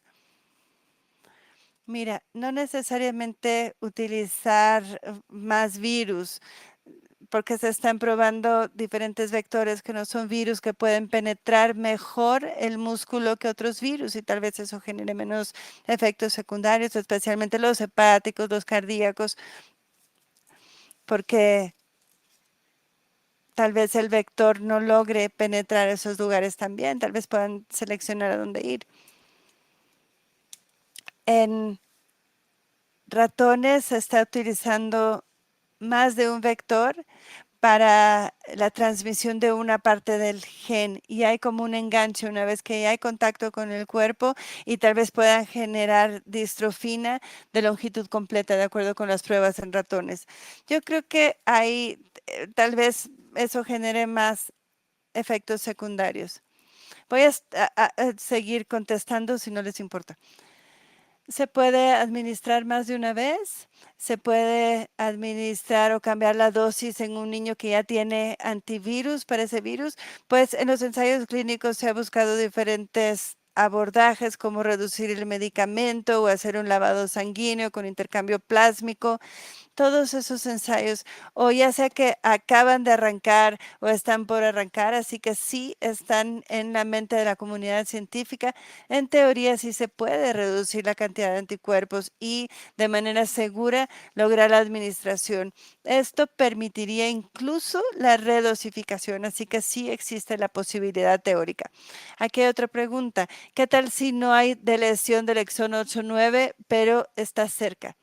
Mira, no necesariamente utilizar más virus, porque se están probando diferentes vectores que no son virus que pueden penetrar mejor el músculo que otros virus y tal vez eso genere menos efectos secundarios, especialmente los hepáticos, los cardíacos, porque tal vez el vector no logre penetrar esos lugares también, tal vez puedan seleccionar a dónde ir. En ratones se está utilizando más de un vector para la transmisión de una parte del gen y hay como un enganche una vez que hay contacto con el cuerpo y tal vez puedan generar distrofina de longitud completa de acuerdo con las pruebas en ratones. Yo creo que ahí tal vez eso genere más efectos secundarios. Voy a seguir contestando si no les importa. Se puede administrar más de una vez, se puede administrar o cambiar la dosis en un niño que ya tiene antivirus para ese virus. Pues en los ensayos clínicos se ha buscado diferentes abordajes como reducir el medicamento o hacer un lavado sanguíneo con intercambio plásmico todos esos ensayos, o ya sea que acaban de arrancar o están por arrancar, así que sí están en la mente de la comunidad científica. En teoría sí se puede reducir la cantidad de anticuerpos y de manera segura lograr la administración. Esto permitiría incluso la redosificación, así que sí existe la posibilidad teórica. Aquí hay otra pregunta. ¿Qué tal si no hay deleción del exón 8-9, pero está cerca?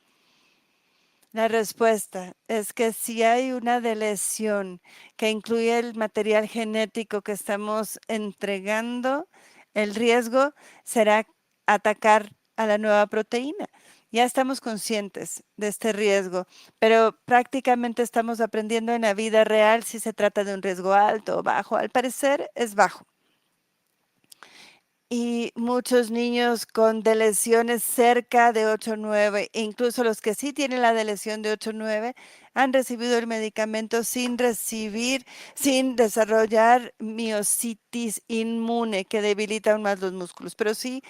La respuesta es que si hay una deleción que incluye el material genético que estamos entregando, el riesgo será atacar a la nueva proteína. Ya estamos conscientes de este riesgo, pero prácticamente estamos aprendiendo en la vida real si se trata de un riesgo alto o bajo. Al parecer es bajo y muchos niños con deleciones cerca de 8-9, e incluso los que sí tienen la deleción de 8-9, han recibido el medicamento sin desarrollar miositis inmune que debilita aún más los músculos. Pero sí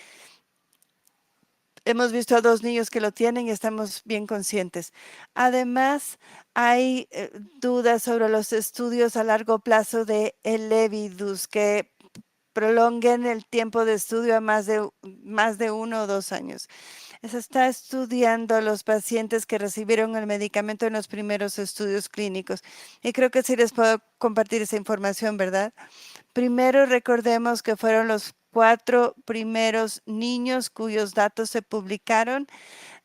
hemos visto a 2 niños que lo tienen y estamos bien conscientes. Además, hay, dudas sobre los estudios a largo plazo de el Levidus, que prolonguen el tiempo de estudio a más de 1 o 2 años. Se está estudiando a los pacientes que recibieron el medicamento en los primeros estudios clínicos, y creo que sí les puedo compartir esa información, ¿verdad? Primero, recordemos que fueron los 4 primeros niños cuyos datos se publicaron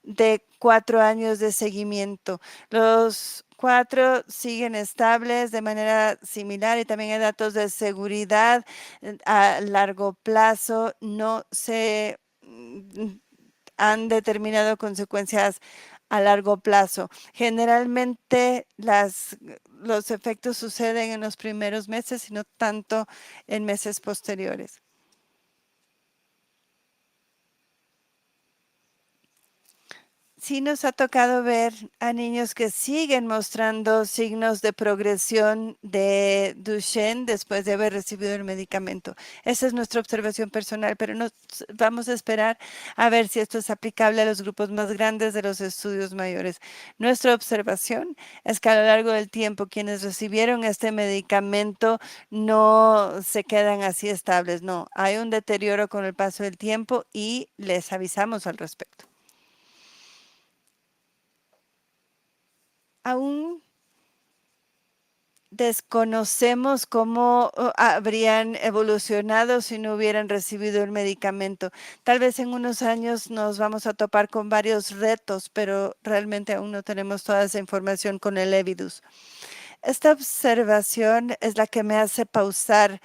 de 4 años de seguimiento. Los 4 siguen estables de manera similar, y también hay datos de seguridad a largo plazo. No se han determinado consecuencias a largo plazo. Generalmente los efectos suceden en los primeros meses y no tanto en meses posteriores. Sí nos ha tocado ver a niños que siguen mostrando signos de progresión de Duchenne después de haber recibido el medicamento. Esa es nuestra observación personal, pero vamos a esperar a ver si esto es aplicable a los grupos más grandes de los estudios mayores. Nuestra observación es que a lo largo del tiempo quienes recibieron este medicamento no se quedan así estables, no, hay un deterioro con el paso del tiempo y les avisamos al respecto. Aún desconocemos cómo habrían evolucionado si no hubieran recibido el medicamento. Tal vez en unos años nos vamos a topar con varios retos, pero realmente aún no tenemos toda esa información con el Evidus. Esta observación es la que me hace pausar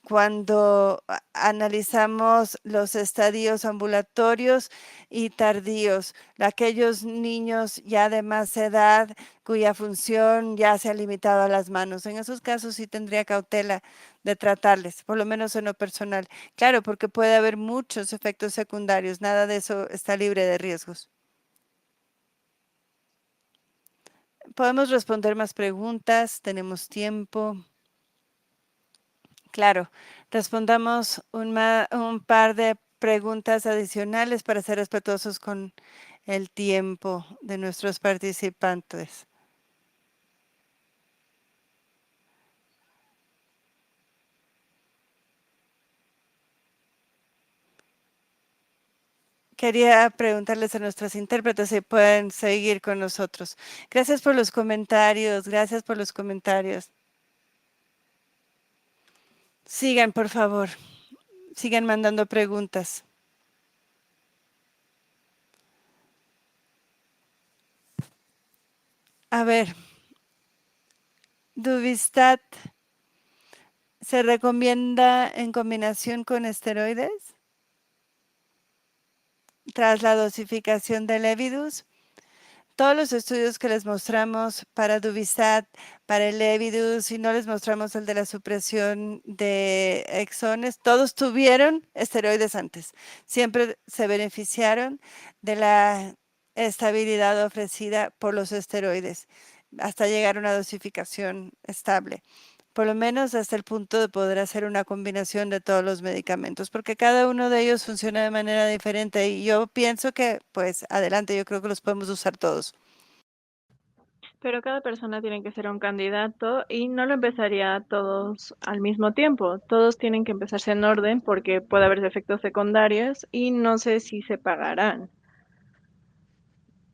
cuando analizamos los estadios ambulatorios y tardíos, aquellos niños ya de más edad cuya función ya se ha limitado a las manos. En esos casos sí tendría cautela de tratarles, por lo menos en lo personal. Claro, porque puede haber muchos efectos secundarios, nada de eso está libre de riesgos. Podemos responder más preguntas, tenemos tiempo. Claro, respondamos un par de preguntas adicionales para ser respetuosos con el tiempo de nuestros participantes. Quería preguntarles a nuestros intérpretes si pueden seguir con nosotros. Gracias por los comentarios, gracias por los comentarios. Sigan, por favor, sigan mandando preguntas. A ver, Duvistat se recomienda en combinación con esteroides tras la dosificación del Evidus. Todos los estudios que les mostramos para Duvistat, para el Evidus, y no les mostramos el de la supresión de exones, todos tuvieron esteroides antes. Siempre se beneficiaron de la estabilidad ofrecida por los esteroides hasta llegar a una dosificación estable, por lo menos hasta el punto de poder hacer una combinación de todos los medicamentos, porque cada uno de ellos funciona de manera diferente, y yo pienso que, pues, adelante, yo creo que los podemos usar todos. Pero cada persona tiene que ser un candidato y no lo empezaría todos al mismo tiempo. Todos tienen que empezarse en orden porque puede haber efectos secundarios y no sé si se pagarán.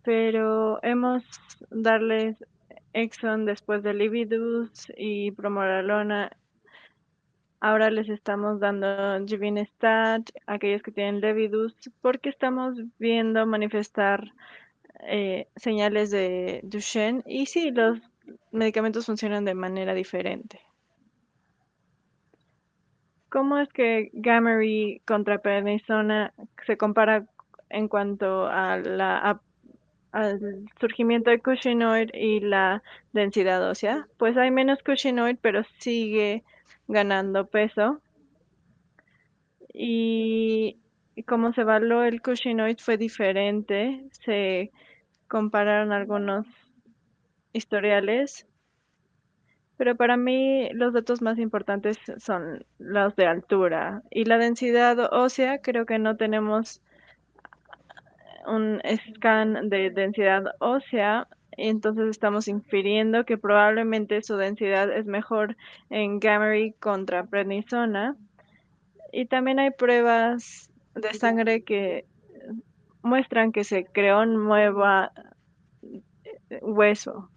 Pero hemos darles Exxon después de Lividus y Promoralona. Ahora les estamos dando Givinestat, aquellos que tienen Levidus, porque estamos viendo manifestar señales de Duchenne y sí, los medicamentos funcionan de manera diferente. ¿Cómo es que Gamma-Re contra prednisona se compara en cuanto a al surgimiento de cushingoid y la densidad ósea? Pues hay menos cushingoid, pero sigue ganando peso. Y como se evaluó el cushingoid fue diferente. Se compararon algunos historiales, pero para mí los datos más importantes son los de altura y la densidad ósea. Creo que no tenemos un scan de densidad ósea, entonces estamos infiriendo que probablemente su densidad es mejor en Gamma contra prednisona. Y también hay pruebas de sangre que muestran que se creó un nuevo hueso.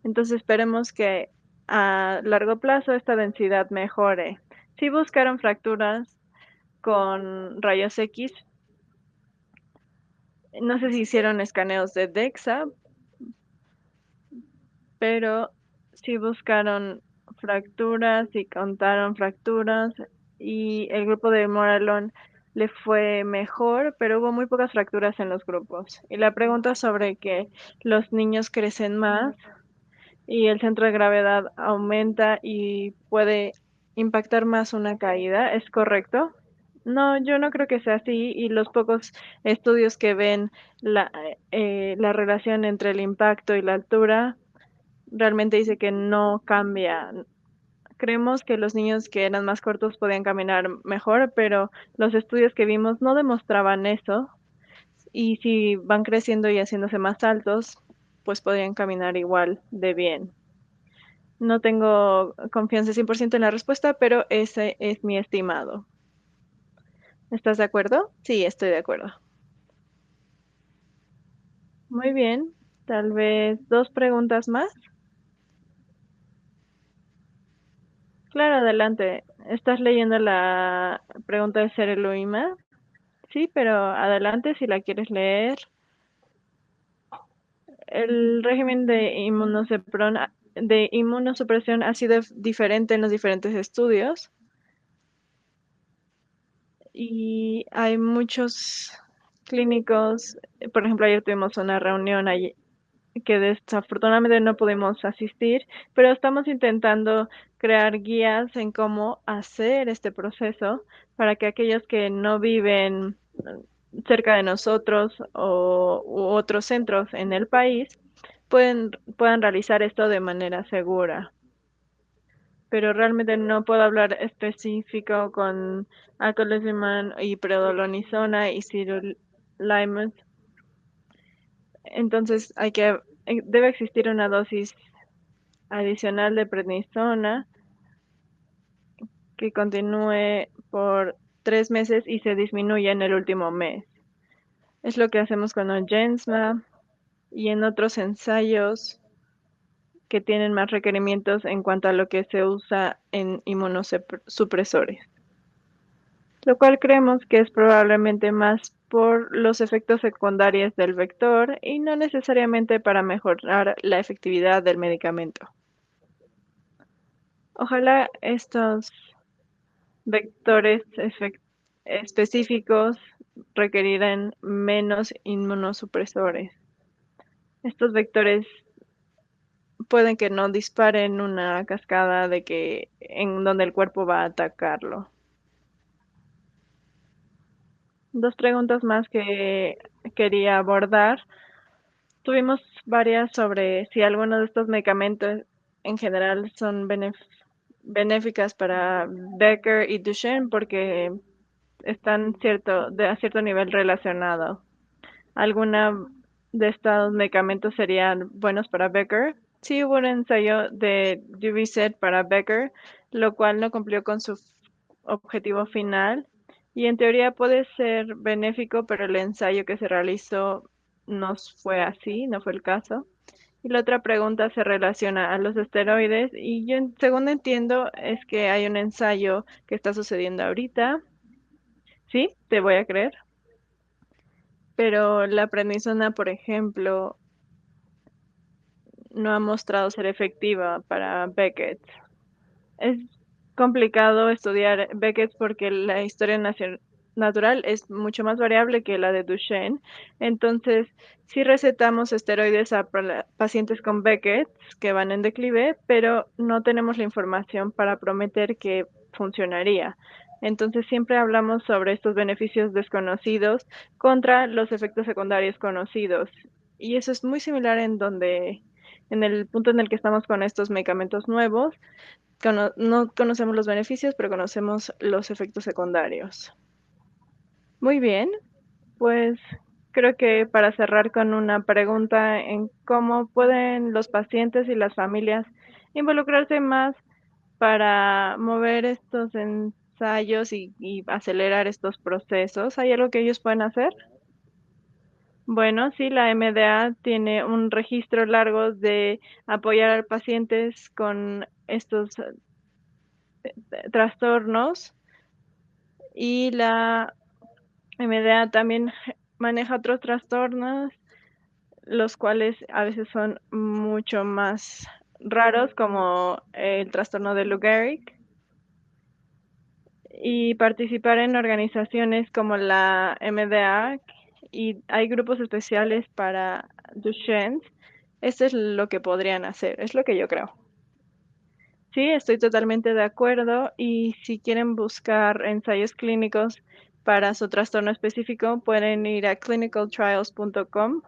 Entonces esperemos que a largo plazo esta densidad mejore. Sí buscaron fracturas con rayos X. No sé si hicieron escaneos de DEXA, pero sí buscaron fracturas y contaron fracturas y el grupo de Moralón le fue mejor, pero hubo muy pocas fracturas en los grupos. Y la pregunta sobre que los niños crecen más y el centro de gravedad aumenta y puede impactar más una caída, ¿es correcto? No, yo no creo que sea así y los pocos estudios que ven la relación entre el impacto y la altura realmente dice que no cambia. Creemos que los niños que eran más cortos podían caminar mejor, pero los estudios que vimos no demostraban eso. Y si van creciendo y haciéndose más altos, pues podrían caminar igual de bien. No tengo confianza 100% en la respuesta, pero ese es mi estimado. ¿Estás de acuerdo? Sí, estoy de acuerdo. Muy bien. Tal vez 2 preguntas más. Claro, adelante. ¿Estás leyendo la pregunta de Sereluima? Sí, pero adelante si la quieres leer. El régimen de inmunosupresión ha sido diferente en los diferentes estudios y hay muchos clínicos, por ejemplo, ayer tuvimos una reunión allí que desafortunadamente no pudimos asistir, pero estamos intentando crear guías en cómo hacer este proceso para que aquellos que no viven cerca de nosotros u otros centros en el país puedan realizar esto de manera segura. Pero realmente no puedo hablar específico con alcoholismo y predolonizona y sirolimus. Entonces debe existir una dosis adicional de prednisona que continúe por 3 meses y se disminuye en el último mes. Es lo que hacemos con Ongensma y en otros ensayos que tienen más requerimientos en cuanto a lo que se usa en inmunosupresores, lo cual creemos que es probablemente más por los efectos secundarios del vector y no necesariamente para mejorar la efectividad del medicamento. Ojalá estos vectores específicos requerirán menos inmunosupresores. Estos vectores pueden que no disparen una cascada de que en donde el cuerpo va a atacarlo. 2 preguntas más que quería abordar. Tuvimos varias sobre si algunos de estos medicamentos en general son benéficas para Becker y Duchenne porque están a cierto nivel relacionados. ¿Alguna de estos medicamentos serían buenos para Becker? Sí, hubo un ensayo de Duvyzat para Becker, lo cual no cumplió con su objetivo final. Y en teoría puede ser benéfico, pero el ensayo que se realizó no fue así, no fue el caso. Y la otra pregunta se relaciona a los esteroides y yo, según entiendo, es que hay un ensayo que está sucediendo ahorita. Sí, te voy a creer. Pero la prednisona, por ejemplo, no ha mostrado ser efectiva para Beckett. Es complicado estudiar Beckett porque la historia natural es mucho más variable que la de Duchenne. Entonces, sí recetamos esteroides a pacientes con Beckett que van en declive, pero no tenemos la información para prometer que funcionaría. Entonces, siempre hablamos sobre estos beneficios desconocidos contra los efectos secundarios conocidos. Y eso es muy similar en el punto en el que estamos con estos medicamentos nuevos. No conocemos los beneficios, pero conocemos los efectos secundarios. Muy bien, pues creo que para cerrar con una pregunta en cómo pueden los pacientes y las familias involucrarse más para mover estos ensayos y acelerar estos procesos, ¿hay algo que ellos pueden hacer? Bueno, sí, la MDA tiene un registro largo de apoyar a pacientes con estos trastornos y la MDA también maneja otros trastornos, los cuales a veces son mucho más raros, como el trastorno de Lou Gehrig, y participar en organizaciones como la MDA, y hay grupos especiales para Duchenne. Esto es lo que podrían hacer, es lo que yo creo. Sí, estoy totalmente de acuerdo y si quieren buscar ensayos clínicos para su trastorno específico, pueden ir a clinicaltrials.com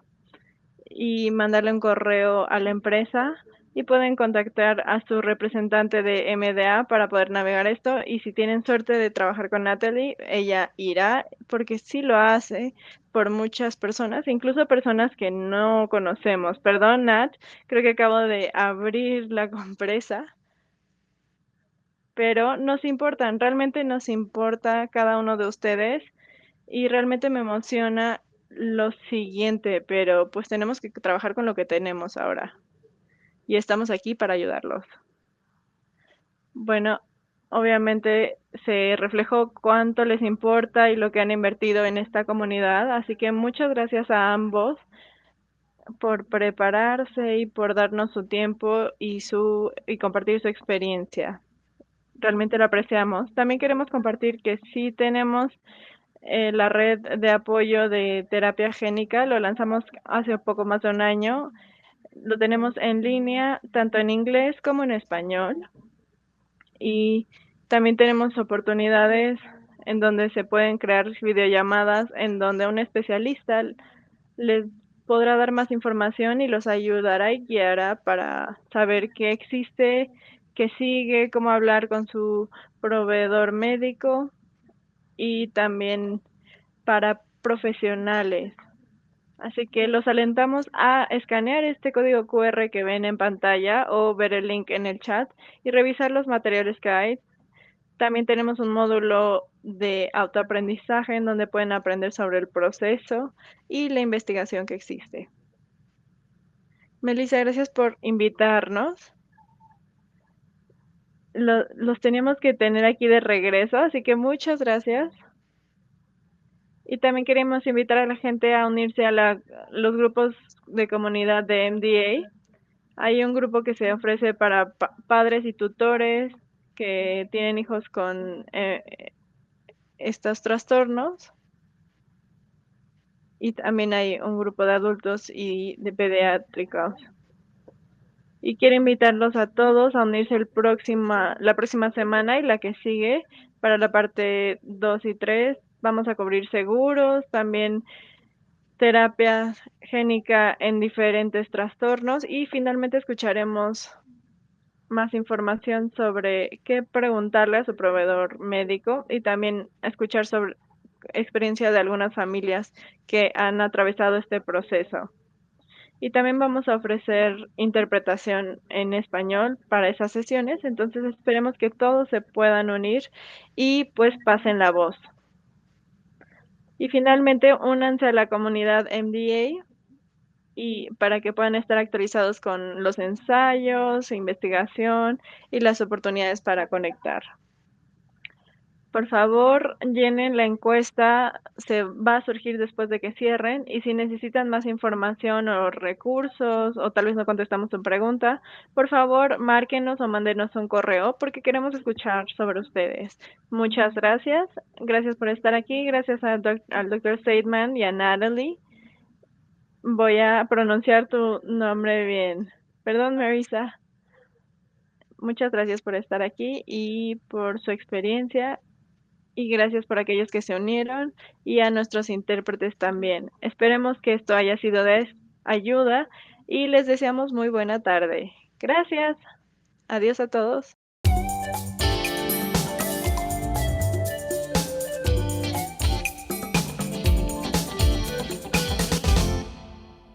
y mandarle un correo a la empresa y pueden contactar a su representante de MDA para poder navegar esto y si tienen suerte de trabajar con Natalie, ella irá porque sí lo hace por muchas personas, incluso personas que no conocemos. Perdón, Nat, creo que acabo de abrir la compresa, pero nos importan, realmente nos importa cada uno de ustedes y realmente me emociona lo siguiente, pero pues tenemos que trabajar con lo que tenemos ahora y estamos aquí para ayudarlos. Bueno, obviamente se reflejó cuánto les importa y lo que han invertido en esta comunidad, así que muchas gracias a ambos por prepararse y por darnos su tiempo y compartir su experiencia. Realmente lo apreciamos. También queremos compartir que sí tenemos la red de apoyo de terapia génica, lo lanzamos hace poco más de un año. Lo tenemos en línea, tanto en inglés como en español. Y también tenemos oportunidades en donde se pueden crear videollamadas, en donde un especialista les podrá dar más información y los ayudará y guiará para saber qué existe, qué sigue, cómo hablar con su proveedor médico y también para profesionales. Así que los alentamos a escanear este código QR que ven en pantalla o ver el link en el chat y revisar los materiales que hay. También tenemos un módulo de autoaprendizaje en donde pueden aprender sobre el proceso y la investigación que existe. Melissa, gracias por invitarnos. Los teníamos que tener aquí de regreso, así que muchas gracias. Y también queremos invitar a la gente a unirse a los grupos de comunidad de MDA. Hay un grupo que se ofrece para padres y tutores que tienen hijos con estos trastornos. Y también hay un grupo de adultos y de pediátricos. Y quiero invitarlos a todos a unirse la próxima semana y la que sigue para la parte 2 y 3. Vamos a cubrir seguros, también terapia génica en diferentes trastornos y finalmente escucharemos más información sobre qué preguntarle a su proveedor médico y también escuchar sobre experiencia de algunas familias que han atravesado este proceso. Y también vamos a ofrecer interpretación en español para esas sesiones, entonces esperemos que todos se puedan unir y pues pasen la voz. Y finalmente, únanse a la comunidad MDA y para que puedan estar actualizados con los ensayos, investigación y las oportunidades para conectar. Por favor, llenen la encuesta, se va a surgir después de que cierren y si necesitan más información o recursos o tal vez no contestamos su pregunta, por favor, márquenos o mándenos un correo porque queremos escuchar sobre ustedes. Muchas gracias. Gracias por estar aquí. Gracias al Dr. Seidman y a Natalie. Voy a pronunciar tu nombre bien. Perdón, Marisa. Muchas gracias por estar aquí y por su experiencia y gracias por aquellos que se unieron y a nuestros intérpretes también. Esperemos que esto haya sido de ayuda y les deseamos muy buena tarde. Gracias. Adiós a todos.